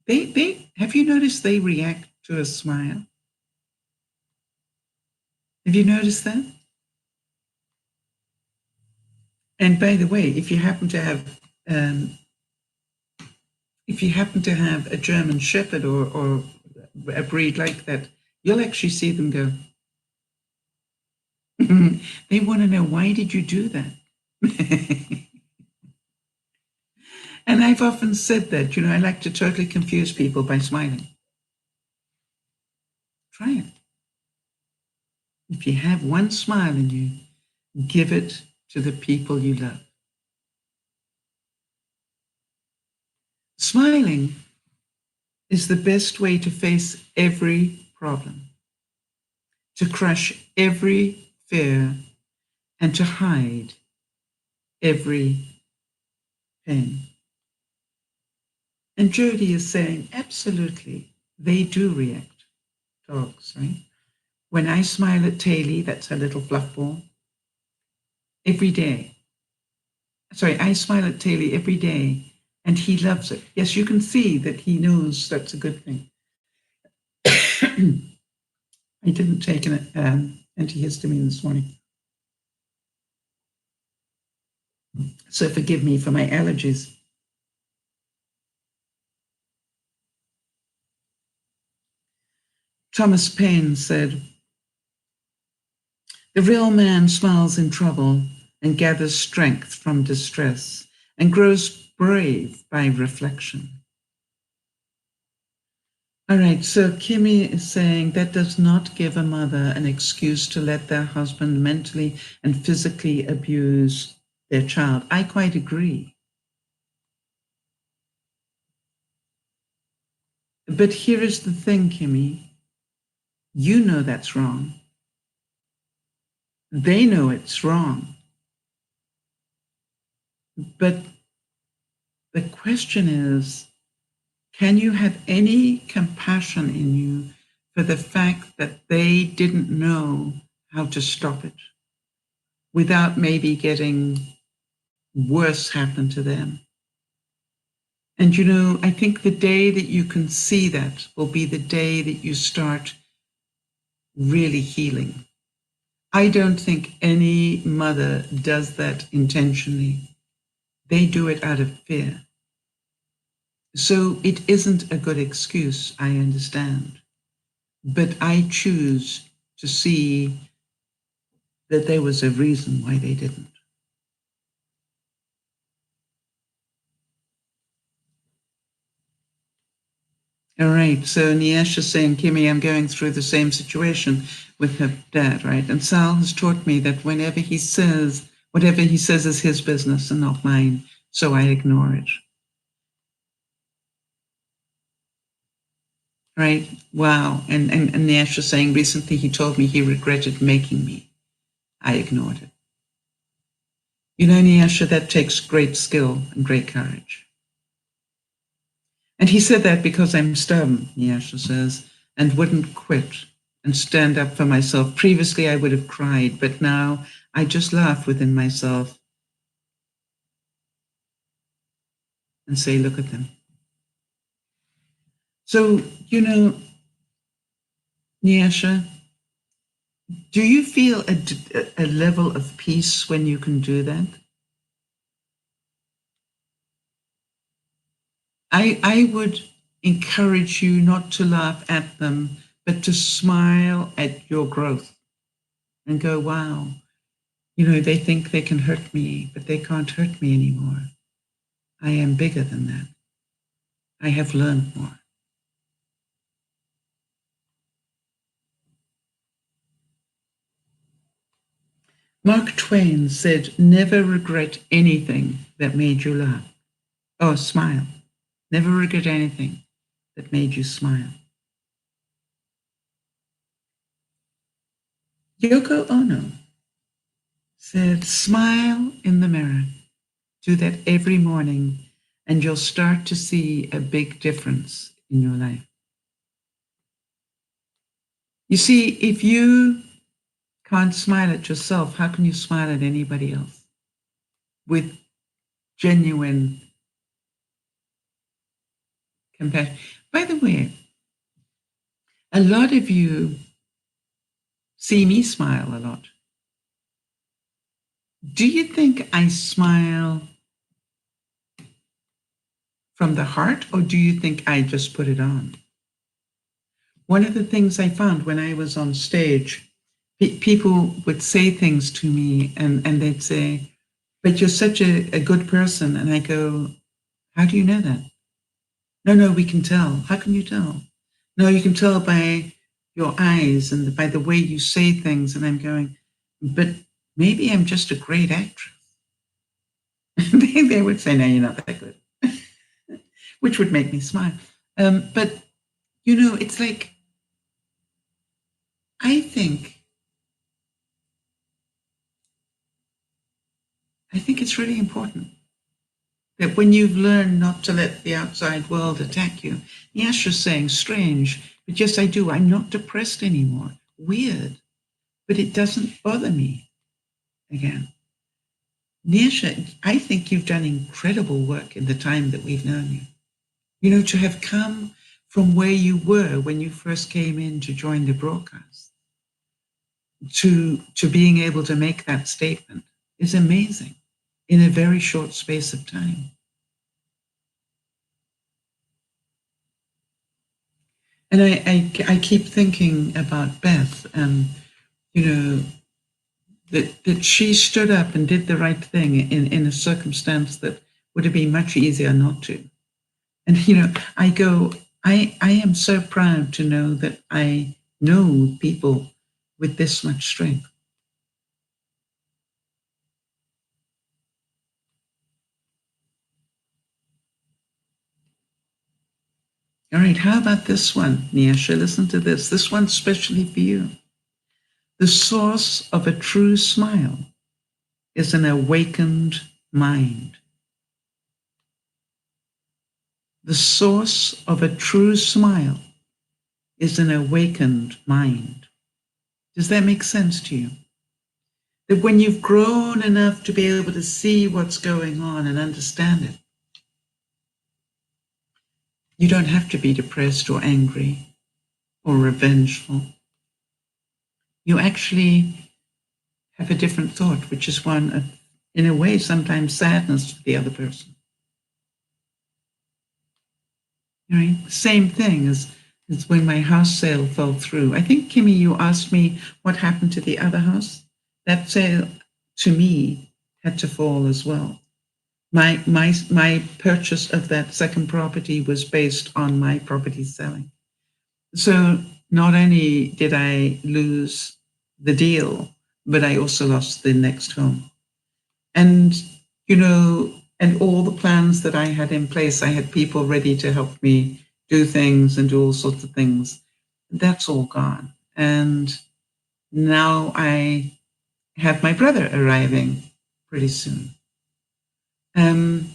they have you noticed they react to a smile? Have you noticed that? And by the way, if you happen to have a German Shepherd or a breed like that, you'll actually see them go. They want to know, why did you do that? And I've often said that, I like to totally confuse people by smiling. Try it. If you have one smile in you, give it to the people you love. Smiling is the best way to face every problem, to crush every fear, and to hide every pain. And Jody is saying, absolutely, they do react, dogs, right? When I smile at Taylor, that's her little fluff ball, every day. Sorry, I smile at Taylor every day, and he loves it. Yes, you can see that he knows that's a good thing. I didn't take an antihistamine this morning. So forgive me for my allergies. Thomas Paine said, the real man smiles in trouble and gathers strength from distress and grows brave by reflection. All right, so Kimmy is saying that does not give a mother an excuse to let their husband mentally and physically abuse their child. I quite agree. But here is the thing, Kimmy. You know that's wrong. They know it's wrong. But the question is, can you have any compassion in you for the fact that they didn't know how to stop it without maybe getting worse happen to them? And I think the day that you can see that will be the day that you start really healing. I don't think any mother does that intentionally. They do it out of fear. So it isn't a good excuse, I understand. But I choose to see that there was a reason why they didn't. All right, so Niesh is saying, Kimmy, I'm going through the same situation with her dad, right? And Sal has taught me that whenever he says, whatever he says is his business and not mine, so I ignore it. Right? Wow. And Niesh is saying, recently he told me he regretted making me. I ignored it. Niesh, that takes great skill and great courage. And he said that because I'm stubborn, Niesh says, and wouldn't quit and stand up for myself. Previously, I would have cried, but now I just laugh within myself and say, look at them. So, Nyasha, do you feel a level of peace when you can do that? I would encourage you not to laugh at them, but to smile at your growth and go, wow, they think they can hurt me, but they can't hurt me anymore. I am bigger than that. I have learned more. Mark Twain said, never regret anything that made you laugh. Oh, smile. Never regret anything that made you smile. Yoko Ono said, smile in the mirror. Do that every morning, and you'll start to see a big difference in your life. You see, if you can't smile at yourself, how can you smile at anybody else with genuine compassion? By the way, a lot of you see me smile a lot. Do you think I smile from the heart, or do you think I just put it on? One of the things I found when I was on stage, people would say things to me and they'd say, but you're such a good person. And I go, how do you know that? No, we can tell. How can you tell? No, you can tell by your eyes and by the way you say things. And I'm going, but maybe I'm just a great actress. they would say, no, you're not that good, which would make me smile. But, it's like, I think it's really important that when you've learned not to let the outside world attack you, yes, you're saying strange, but yes, I do. I'm not depressed anymore. Weird, but it doesn't bother me again. Nisha, I think you've done incredible work in the time that we've known you. To have come from where you were when you first came in to join the broadcast to being able to make that statement is amazing in a very short space of time. And I keep thinking about Beth and, that she stood up and did the right thing in a circumstance that would have been much easier not to. And, I go, I am so proud to know that I know people with this much strength. All right, how about this one, Niasha? Listen to this. This one's specially for you. The source of a true smile is an awakened mind. The source of a true smile is an awakened mind. Does that make sense to you? That when you've grown enough to be able to see what's going on and understand it, you don't have to be depressed or angry or revengeful. You actually have a different thought, which is one of, in a way, sometimes sadness for the other person. Right? Same thing as when my house sale fell through. I think, Kimmy, you asked me what happened to the other house. That sale, to me, had to fall as well. My purchase of that second property was based on my property selling. So not only did I lose the deal, but I also lost the next home. And, and all the plans that I had in place, I had people ready to help me do things and do all sorts of things. That's all gone. And now I have my brother arriving pretty soon. And,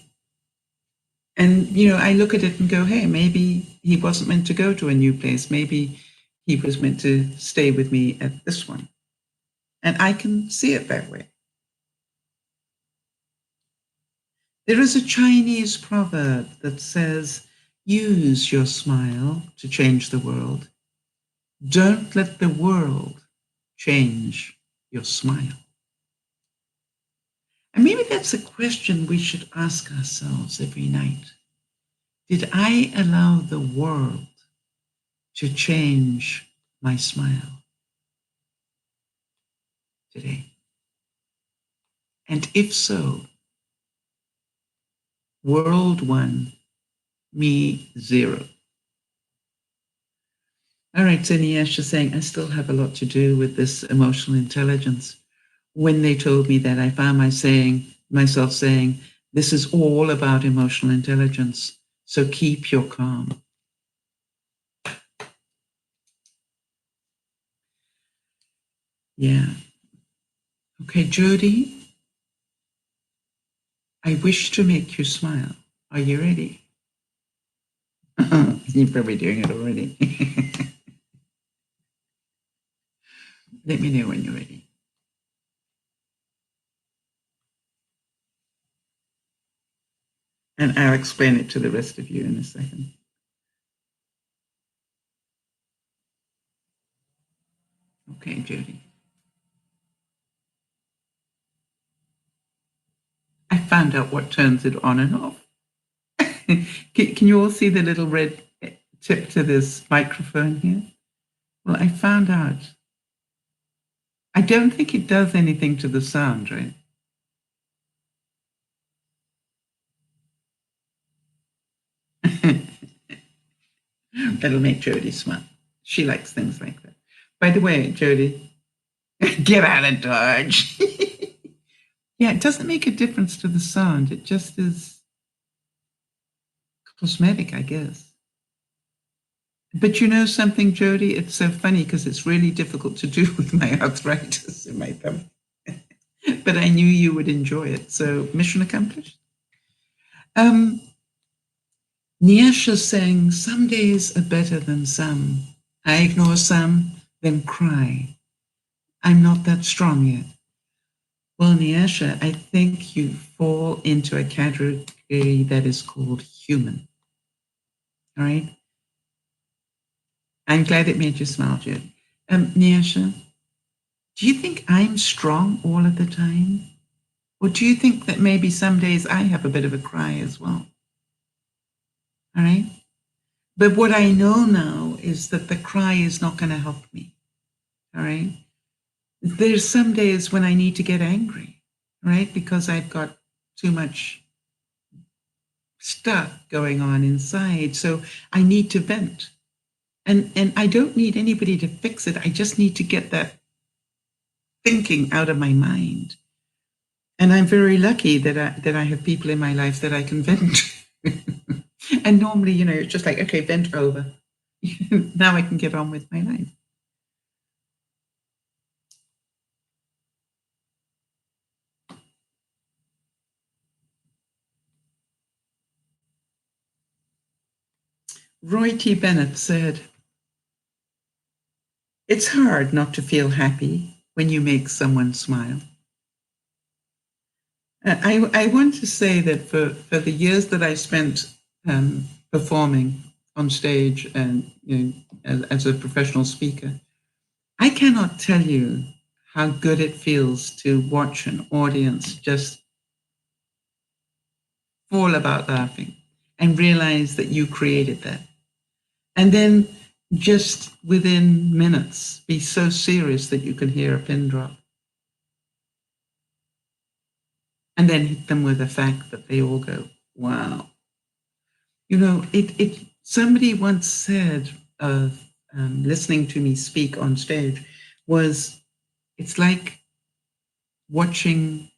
I look at it and go, hey, maybe he wasn't meant to go to a new place. Maybe he was meant to stay with me at this one. And I can see it that way. There is a Chinese proverb that says, use your smile to change the world. Don't let the world change your smile. And maybe that's a question we should ask ourselves every night. Did I allow the world to change my smile today? And if so, world 1, me 0. All right, so Niash is saying, I still have a lot to do with this emotional intelligence. When they told me that, I found myself saying, this is all about emotional intelligence. So keep your calm. Yeah. Okay, Jody, I wish to make you smile. Are you ready? You're probably doing it already. Let me know when you're ready. And I'll explain it to the rest of you in a second. Okay, Jody. I found out what turns it on and off. Can you all see the little red tip to this microphone here? Well, I found out. I don't think it does anything to the sound, right? That'll make Jody smile. She likes things like that. By the way, Jody, get out of Dodge. Yeah, it doesn't make a difference to the sound. It just is cosmetic, I guess. But you know something, Jody? It's so funny because it's really difficult to do with my arthritis in my thumb. But I knew you would enjoy it. So mission accomplished. Niasha's saying, some days are better than some. I ignore some, then cry. I'm not that strong yet. Well, Niasha, I think you fall into a category that is called human. All right? I'm glad it made you smile, Judy. Niasha, do you think I'm strong all of the time? Or do you think that maybe some days I have a bit of a cry as well? All right? But what I know now is that the cry is not going to help me. All right? There's some days when I need to get angry, right? Because I've got too much stuff going on inside. So I need to vent. And I don't need anybody to fix it. I just need to get that thinking out of my mind. And I'm very lucky that I have people in my life that I can vent. And normally, it's just like, okay, vent over. Now I can get on with my life. Roy T. Bennett said, "It's hard not to feel happy when you make someone smile." I want to say that for the years that I spent performing on stage and as a professional speaker, I cannot tell you how good it feels to watch an audience just fall about laughing and realize that you created that. And then just within minutes be so serious that you can hear a pin drop. And then hit them with the fact that they all go, wow. It somebody once said of listening to me speak on stage was, it's like watching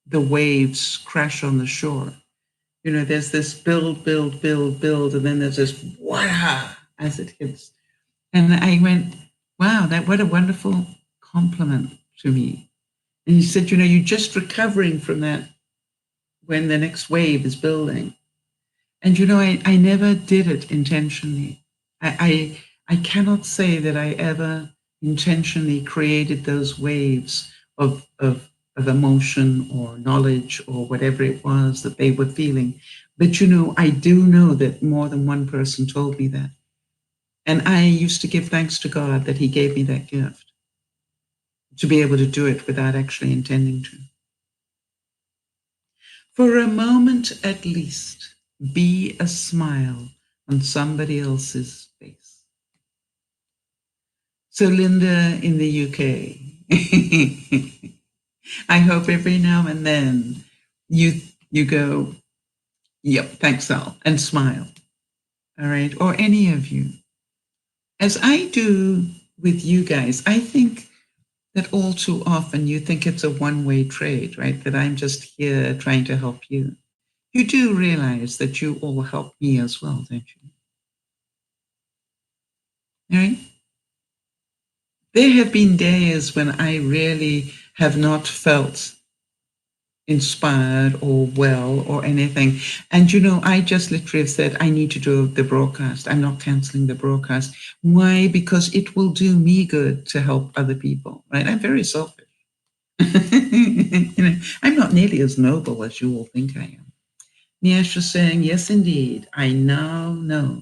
the waves crash on the shore. There's this build, build, build, build, and then there's this wah as it hits. And I went, wow, what a wonderful compliment to me. And he said, you're just recovering from that when the next wave is building. And I never did it intentionally. I cannot say that I ever intentionally created those waves of emotion or knowledge or whatever it was that they were feeling. But I do know that more than one person told me that. And I used to give thanks to God that He gave me that gift to be able to do it without actually intending to. For a moment at least, be a smile on somebody else's face. So, Linda in the UK, I hope every now and then you go, yep, thanks, Sal, and smile. All right. Or any of you. As I do with you guys, I think that all too often you think it's a one-way trade, right? That I'm just here trying to help you. You do realize that you all help me as well, don't you? All right? There have been days when I really have not felt inspired or well or anything. And I just literally said, I need to do the broadcast. I'm not canceling the broadcast. Why? Because it will do me good to help other people, right? I'm very selfish. I'm not nearly as noble as you all think I am. Niasha saying, yes, indeed, I now know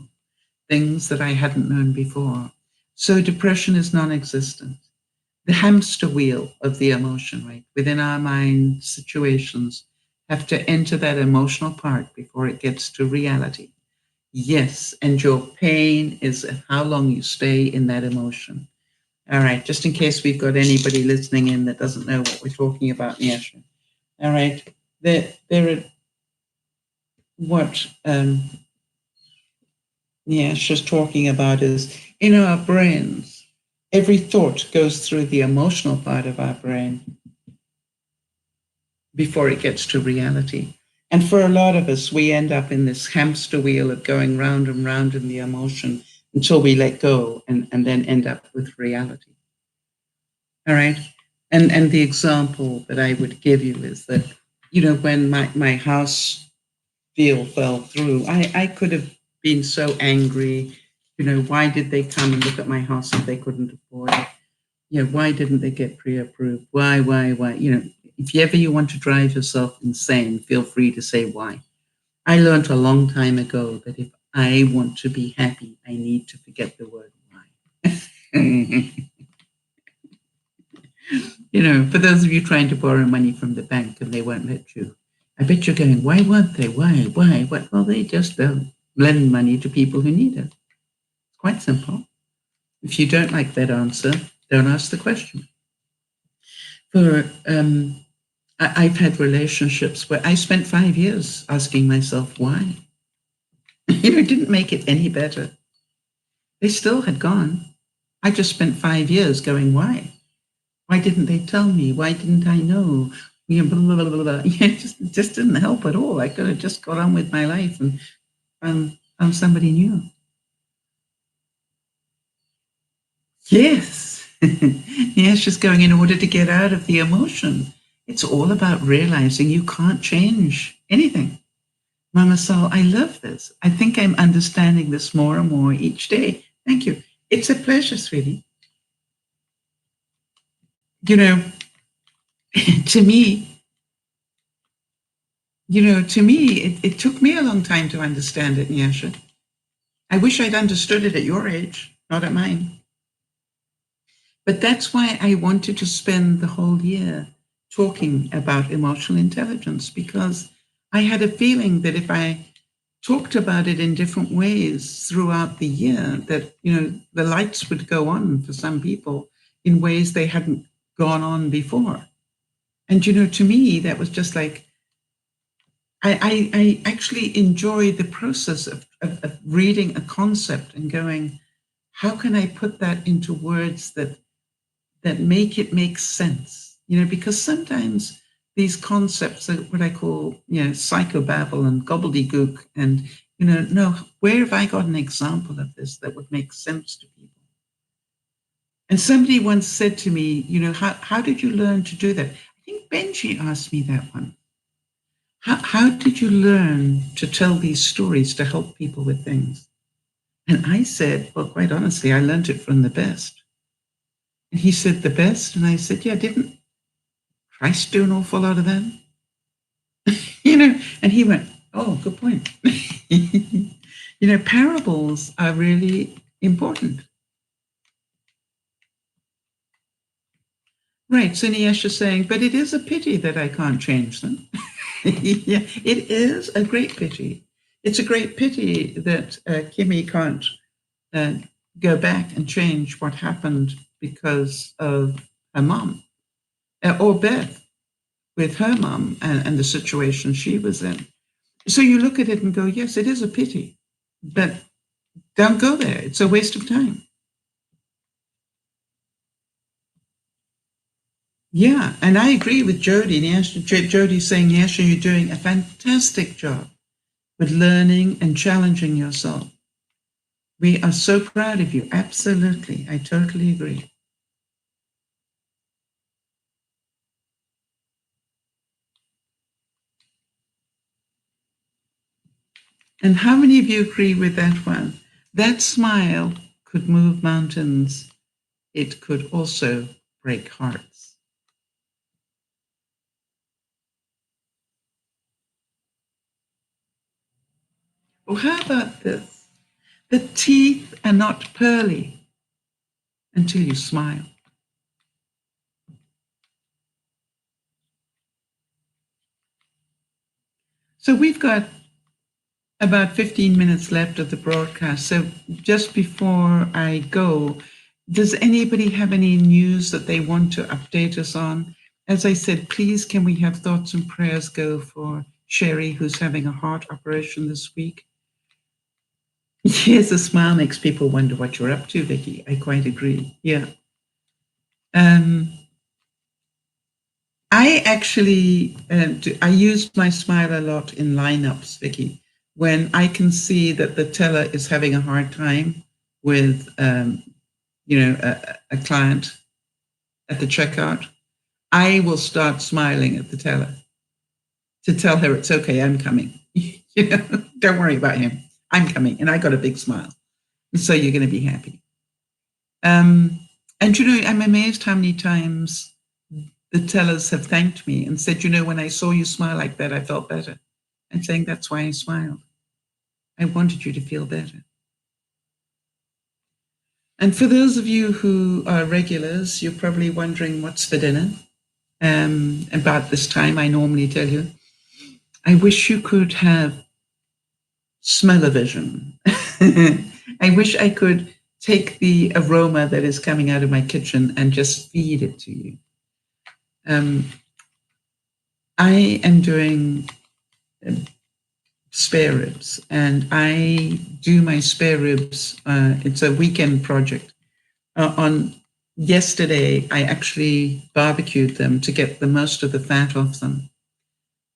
things that I hadn't known before. So depression is non-existent. The hamster wheel of the emotion, right? Within our mind, situations have to enter that emotional part before it gets to reality. Yes, and your pain is how long you stay in that emotion. All right, just in case we've got anybody listening in that doesn't know what we're talking about, Niasha. All right, there are what Niasha's talking about is in our brains, every thought goes through the emotional part of our brain before it gets to reality. And for a lot of us, we end up in this hamster wheel of going round and round in the emotion until we let go and then end up with reality. All right. And the example that I would give you is that, when my house deal fell through, I could have been so angry. Why did they come and look at my house if they couldn't afford it? Why didn't they get pre-approved? Why? If ever you want to drive yourself insane, feel free to say why. I learned a long time ago that if I want to be happy, I need to forget the word why. For those of you trying to borrow money from the bank and they won't let you, I bet you're going, why won't they? Why? What? Well, they just don't lend money to people who need it. It's quite simple. If you don't like that answer, don't ask the question. I've had relationships where I spent 5 years asking myself why. It didn't make it any better. They still had gone. I just spent 5 years going, why? Why didn't they tell me? Why didn't I know? Blah, blah, blah, blah. It just didn't help at all. I could have just got on with my life and found somebody new. Yes. Yes, just going in order to get out of the emotion. It's all about realizing you can't change anything. Mama Sol, I love this. I think I'm understanding this more and more each day. Thank you. It's a pleasure, sweetie. You know, to me, it took me a long time to understand it, Nyasha. I wish I'd understood it at your age, not at mine. But that's why I wanted to spend the whole year talking about emotional intelligence, because I had a feeling that if I talked about it in different ways throughout the year, that, the lights would go on for some people in ways they hadn't gone on before. And, to me, that was just like, I actually enjoy the process of reading a concept and going, how can I put that into words that make it make sense? Because sometimes these concepts are what I call, psychobabble and gobbledygook. And, no, where have I got an example of this that would make sense to people? And somebody once said to me, how did you learn to do that? I think Benji asked me that one. How did you learn to tell these stories to help people with things? And I said, well, quite honestly, I learned it from the best. And he said, the best? And I said, yeah, didn't Christ do an awful lot of them? And he went, oh, good point. Parables are really important. Right, so Nyasha's saying, but it is a pity that I can't change them. Yeah, it is a great pity. It's a great pity that Kimmy can't go back and change what happened because of her mom, or Beth with her mom and the situation she was in. So you look at it and go, yes, it is a pity, but don't go there. It's a waste of time. Yeah, and I agree with Jody. Jody's saying, Nyasha, you're doing a fantastic job with learning and challenging yourself. We are so proud of you. Absolutely. I totally agree. And how many of you agree with that one? That smile could move mountains. It could also break hearts. Well, how about this? The teeth are not pearly until you smile. So we've got about 15 minutes left of the broadcast. So just before I go, does anybody have any news that they want to update us on? As I said, please, can we have thoughts and prayers go for Sherry, who's having a heart operation this week? Yes, a smile makes people wonder what you're up to, Vicky. I quite agree. Yeah. I actually, I use my smile a lot in lineups, Vicky. When I can see that the teller is having a hard time with, a client at the checkout, I will start smiling at the teller to tell her it's okay, I'm coming. Don't worry about him. I'm coming, and I got a big smile. And so you're going to be happy. And I'm amazed how many times the tellers have thanked me and said, when I saw you smile like that, I felt better. I'm saying that's why I smiled. I wanted you to feel better. And for those of you who are regulars, you're probably wondering what's for dinner. About this time, I normally tell you, I wish you could have smell-o-vision. I wish I could take the aroma that is coming out of my kitchen and just feed it to you. I am doing spare ribs, and I do my spare ribs. It's a weekend project. On yesterday, I actually barbecued them to get the most of the fat off them.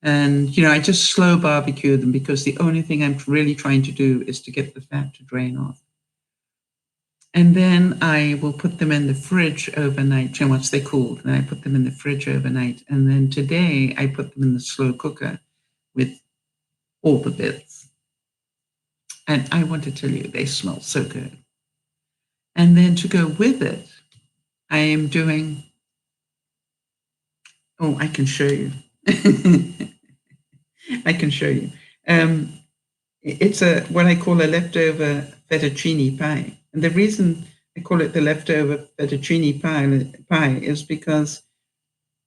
And, I just slow barbecue them because the only thing I'm really trying to do is to get the fat to drain off. And then I will put them in the fridge overnight. Once they're cooled, and I put them in the fridge overnight. And then today I put them in the slow cooker with all the bits. And I want to tell you, they smell so good. And then to go with it, I am doing, I can show you. I can show you. It's what I call a leftover fettuccine pie. And the reason I call it the leftover fettuccine pie is because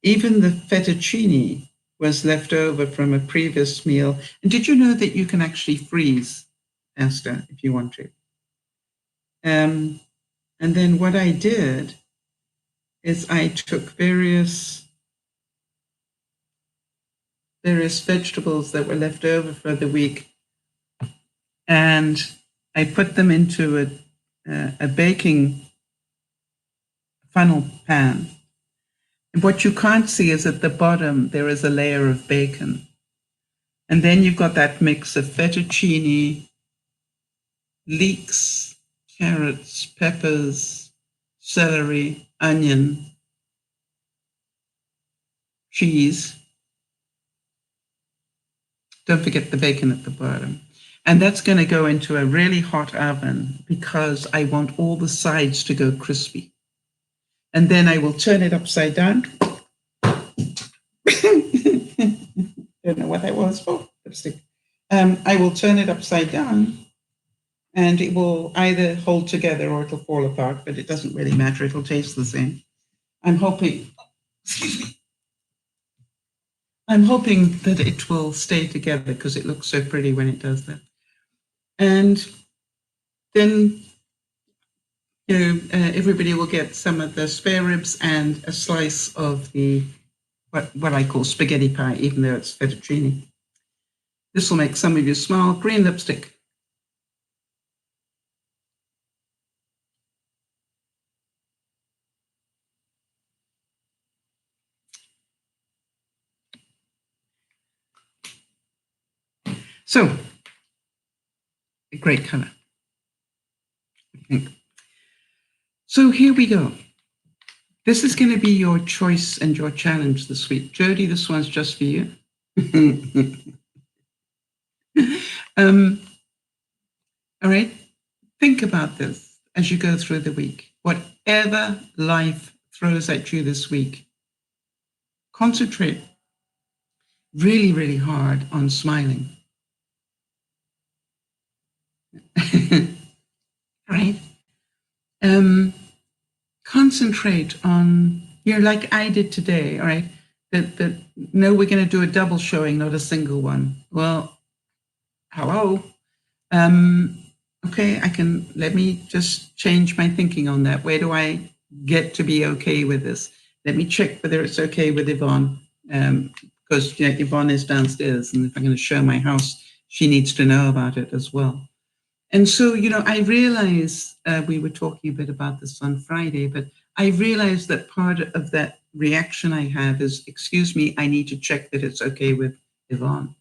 even the fettuccine was left over from a previous meal. And did you know that you can actually freeze pasta if you want to? And then what I did is I took various vegetables that were left over for the week, and I put them into a baking funnel pan. And what you can't see is at the bottom, there is a layer of bacon. And then you've got that mix of fettuccine, leeks, carrots, peppers, celery, onion, cheese. Don't forget the bacon at the bottom. And that's going to go into a really hot oven because I want all the sides to go crispy. And then I will turn it upside down. Don't know what that was. Oh, lipstick. I will turn it upside down and it will either hold together or it'll fall apart, but it doesn't really matter. It'll taste the same. I'm hoping that it will stay together because it looks so pretty when it does that. And then, everybody will get some of the spare ribs and a slice of the what I call spaghetti pie, even though it's fettuccine. This will make some of you smile. Green lipstick. So, a great color. So here we go. This is going to be your choice and your challenge this week. Jody, this one's just for you. All right. Think about this as you go through the week. Whatever life throws at you this week, concentrate really, really hard on smiling. Right? Concentrate on, like I did today, all right? No, we're going to do a double showing, not a single one. Well, hello. Okay, let me just change my thinking on that. Where do I get to be okay with this? Let me check whether it's okay with Yvonne, because Yvonne is downstairs, and if I'm going to show my house, she needs to know about it as well. And so, I realize we were talking a bit about this on Friday, but I realized that part of that reaction I have is, excuse me, I need to check that it's okay with Yvonne.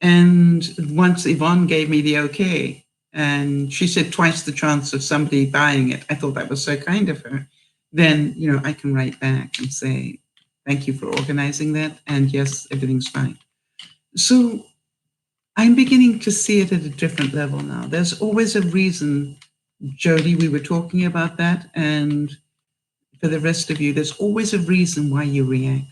And once Yvonne gave me the okay, and she said twice the chance of somebody buying it, I thought that was so kind of her. Then, I can write back and say, thank you for organizing that. And yes, everything's fine. So I'm beginning to see it at a different level now. There's always a reason, Jody, we were talking about that. And for the rest of you, there's always a reason why you react.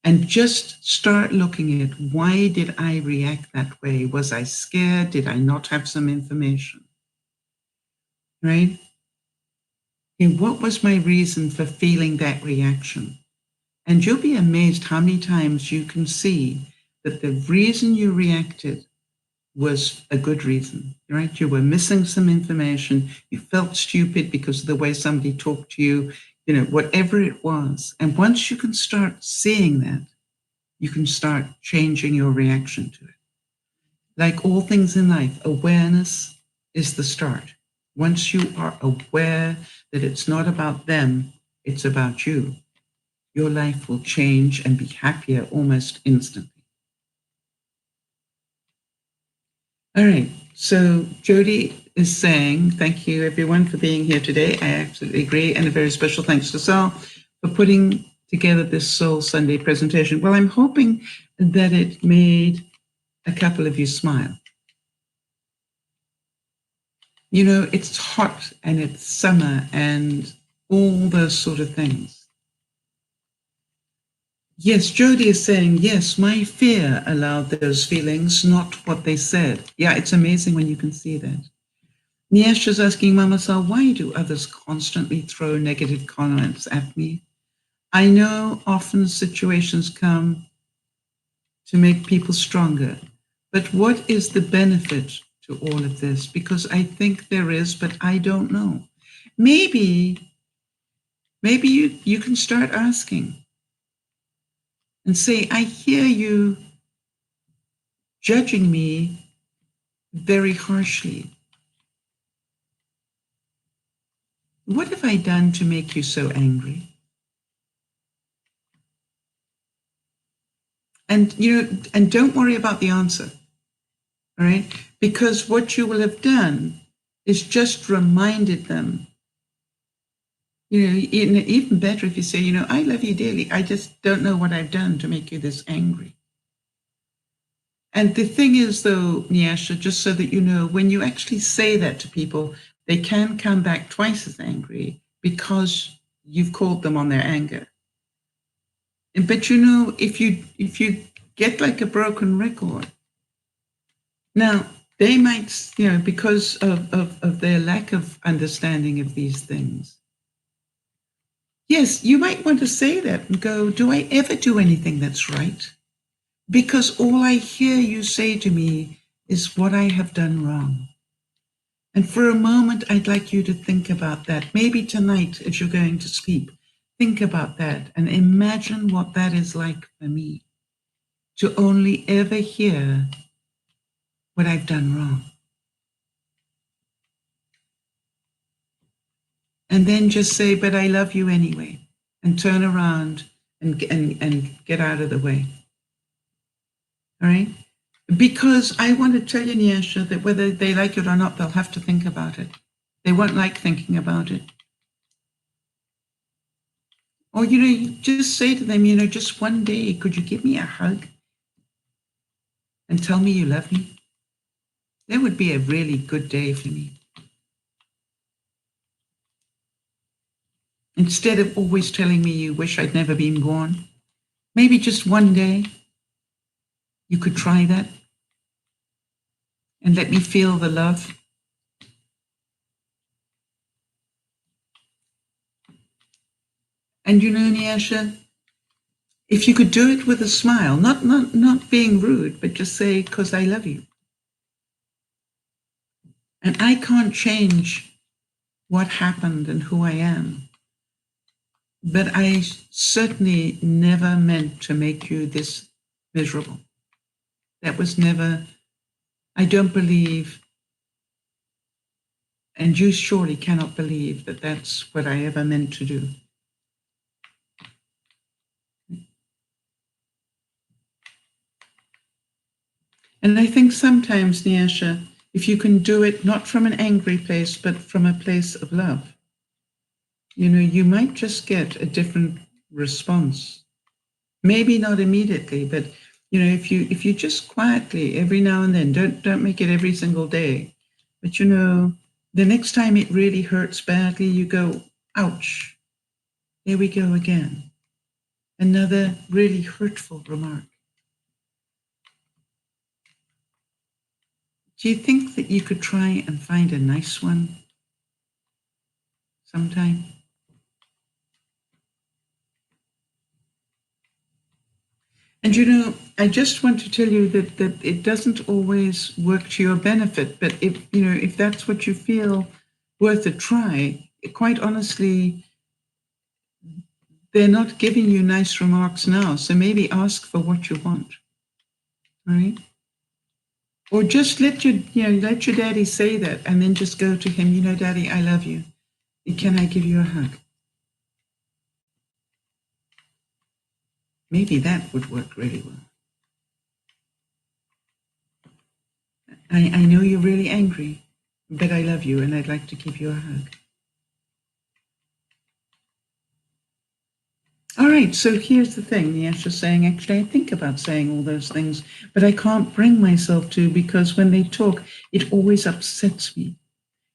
And just start looking at, why did I react that way? Was I scared? Did I not have some information? Right? And what was my reason for feeling that reaction? And you'll be amazed how many times you can see that the reason you reacted was a good reason, right? You were missing some information. You felt stupid because of the way somebody talked to you, whatever it was. And once you can start seeing that, you can start changing your reaction to it. Like all things in life, awareness is the start. Once you are aware that it's not about them, it's about you, your life will change and be happier almost instantly. All right, so Jody is saying, thank you everyone for being here today. I absolutely agree. And a very special thanks to Sal for putting together this Soul Sunday presentation. Well, I'm hoping that it made a couple of you smile. You know, it's hot and it's summer and all those sort of things. Yes, Jody is saying, yes, my fear allowed those feelings, not what they said. Yeah, it's amazing when you can see that. Niesh is asking, Mama Sal, why do others constantly throw negative comments at me? I know often situations come to make people stronger, but what is the benefit to all of this? Because I think there is, but I don't know. Maybe you can start asking and say, I hear you judging me very harshly. What have I done to make you so angry? And and don't worry about the answer, all right? Because what you will have done is just reminded them. Even better if you say, I love you dearly. I just don't know what I've done to make you this angry. And the thing is, though, Nyasha, just so that you know, when you actually say that to people, they can come back twice as angry because you've called them on their anger. But if you get like a broken record, now they might, because of their lack of understanding of these things. Yes, you might want to say that and go, do I ever do anything that's right? Because all I hear you say to me is what I have done wrong. And for a moment, I'd like you to think about that. Maybe tonight, as you're going to sleep, think about that and imagine what that is like for me, to only ever hear what I've done wrong. And then just say, but I love you anyway, and turn around and get out of the way. All right? Because I want to tell you, Nyasha, that whether they like it or not, they'll have to think about it. They won't like thinking about it. Or, you just say to them, just one day, could you give me a hug and tell me you love me? That would be a really good day for me. Instead of always telling me you wish I'd never been born, maybe just one day you could try that and let me feel the love. And Nyasha, if you could do it with a smile, not being rude, but just say, because I love you. And I can't change what happened and who I am. But I certainly never meant to make you this miserable. That was never, I don't believe, and you surely cannot believe that that's what I ever meant to do. And I think sometimes, Nyasha, if you can do it not from an angry place, but from a place of love, you might just get a different response. Maybe not immediately, but if you just quietly every now and then, don't make it every single day, but the next time it really hurts badly, you go, ouch, here we go again. Another really hurtful remark. Do you think that you could try and find a nice one sometime? And I just want to tell you that it doesn't always work to your benefit, but if that's what you feel worth a try, quite honestly, they're not giving you nice remarks now, so maybe ask for what you want, right? Or just let your daddy say that, and then just go to him, Daddy, I love you. Can I give you a hug? Maybe that would work really well. I know you're really angry, but I love you and I'd like to give you a hug. All right, so here's the thing. Nyasha's saying, actually, I think about saying all those things, but I can't bring myself to, because when they talk, it always upsets me.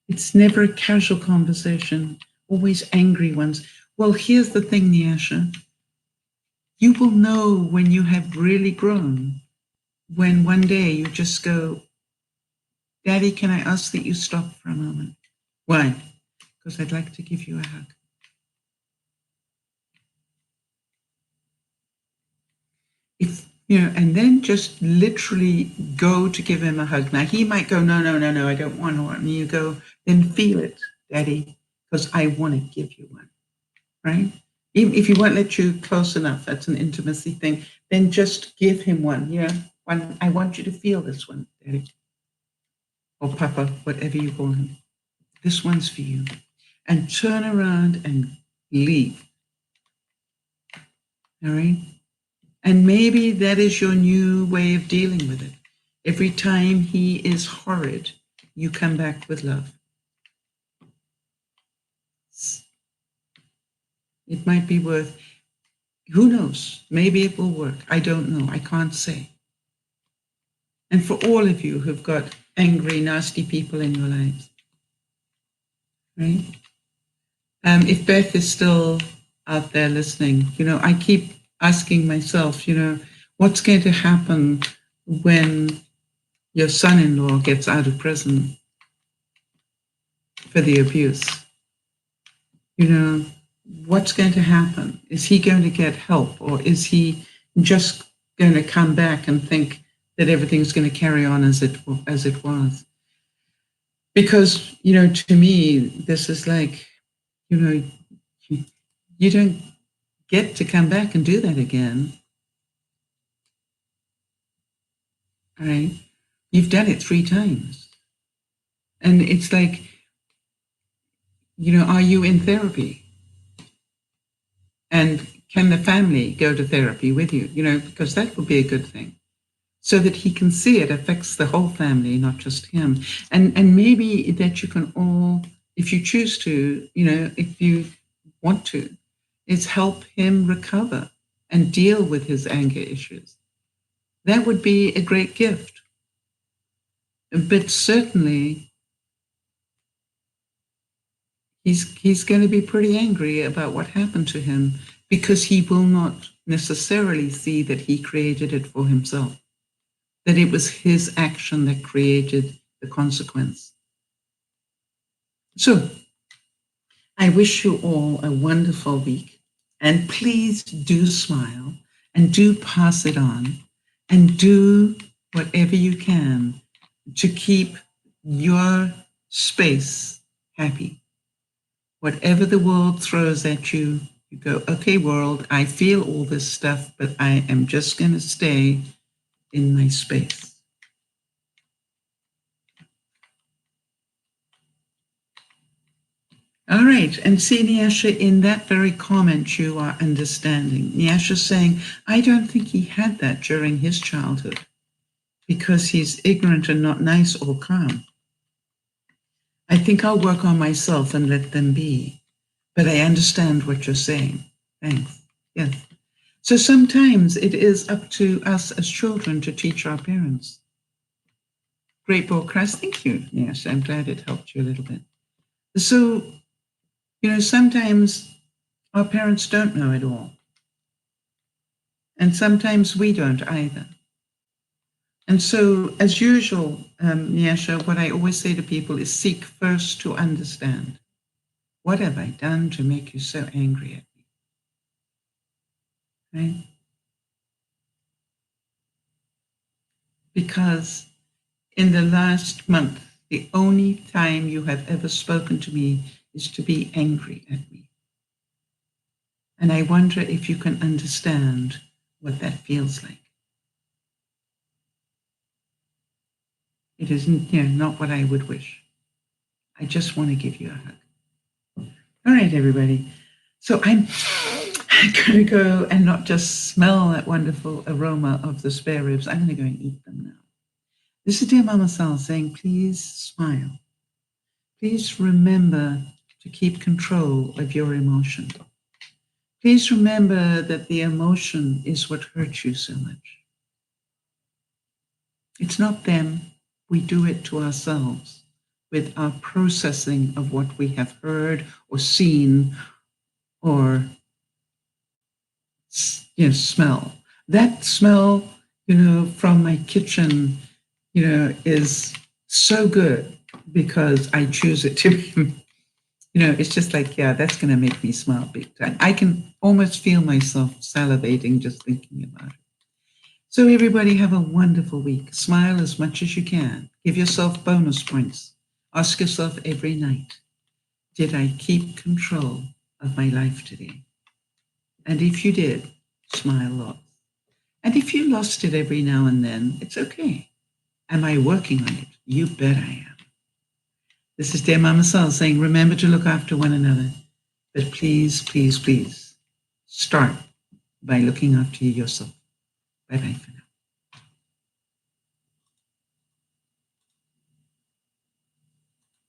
It's never a casual conversation, always angry ones. Well, here's the thing, Nyasha. You will know when you have really grown, when one day you just go, Daddy, can I ask that you stop for a moment? Why? Because I'd like to give you a hug. If and then just literally go to give him a hug. Now he might go, no, I don't want one. And you go, then feel it, Daddy, because I want to give you one, right? Even if he won't let you close enough, that's an intimacy thing. Then just give him one. One. I want you to feel this one, Daddy, or Papa, whatever you call him. This one's for you, and turn around and leave. All right. And maybe that is your new way of dealing with it. Every time he is horrid, you come back with love. It might be worth, who knows? Maybe it will work. I don't know. I can't say. And for all of you who've got angry, nasty people in your lives, right? If Beth is still out there listening, I keep asking myself, what's going to happen when your son-in-law gets out of prison for the abuse? What's going to happen? Is he going to get help, or is he just going to come back and think that everything's going to carry on as it was? Because, to me, this is like, you don't get to come back and do that again. Right? You've done it 3 times. And it's like, are you in therapy? And can the family go to therapy with you? Because that would be a good thing, so that he can see it affects the whole family, not just him. And maybe that you can all, if you choose to, if you want to, is help him recover and deal with his anger issues. That would be a great gift. But certainly, he's going to be pretty angry about what happened to him, because he will not necessarily see that he created it for himself, that it was his action that created the consequence. So I wish you all a wonderful week, and please do smile and do pass it on, and do whatever you can to keep your space happy. Whatever the world throws at you, you go, okay, world, I feel all this stuff, but I am just going to stay in my space. All right. And see, Nyasha, in that very comment, you are understanding. Nyasha's saying, I don't think he had that during his childhood because he's ignorant and not nice or calm. I think I'll work on myself and let them be. But I understand what you're saying. Thanks. Yes. So sometimes it is up to us as children to teach our parents. Great broadcast. Thank you. Yes, I'm glad it helped you a little bit. So, sometimes our parents don't know it all. And sometimes we don't either. And so, as usual, Nyasha, what I always say to people is seek first to understand. What have I done to make you so angry at me? Right? Because in the last month, the only time you have ever spoken to me is to be angry at me. And I wonder if you can understand what that feels like. It isn't, not what I would wish. I just want to give you a hug. All right, everybody. So I'm going to go and not just smell that wonderful aroma of the spare ribs. I'm going to go and eat them now. This is Dear Mama Sal saying, please smile. Please remember to keep control of your emotion. Please remember that the emotion is what hurts you so much. It's not them. We do it to ourselves with our processing of what we have heard or seen or smell. That smell, from my kitchen, is so good because I choose it to be, it's just like, yeah, that's going to make me smile big time. I can almost feel myself salivating just thinking about it. So everybody have a wonderful week. Smile as much as you can. Give yourself bonus points. Ask yourself every night, did I keep control of my life today? And if you did, smile lots. And if you lost it every now and then, it's okay. Am I working on it? You bet I am. This is DearMamaSal saying, remember to look after one another. But please, please, please start by looking after yourself. Bye-bye.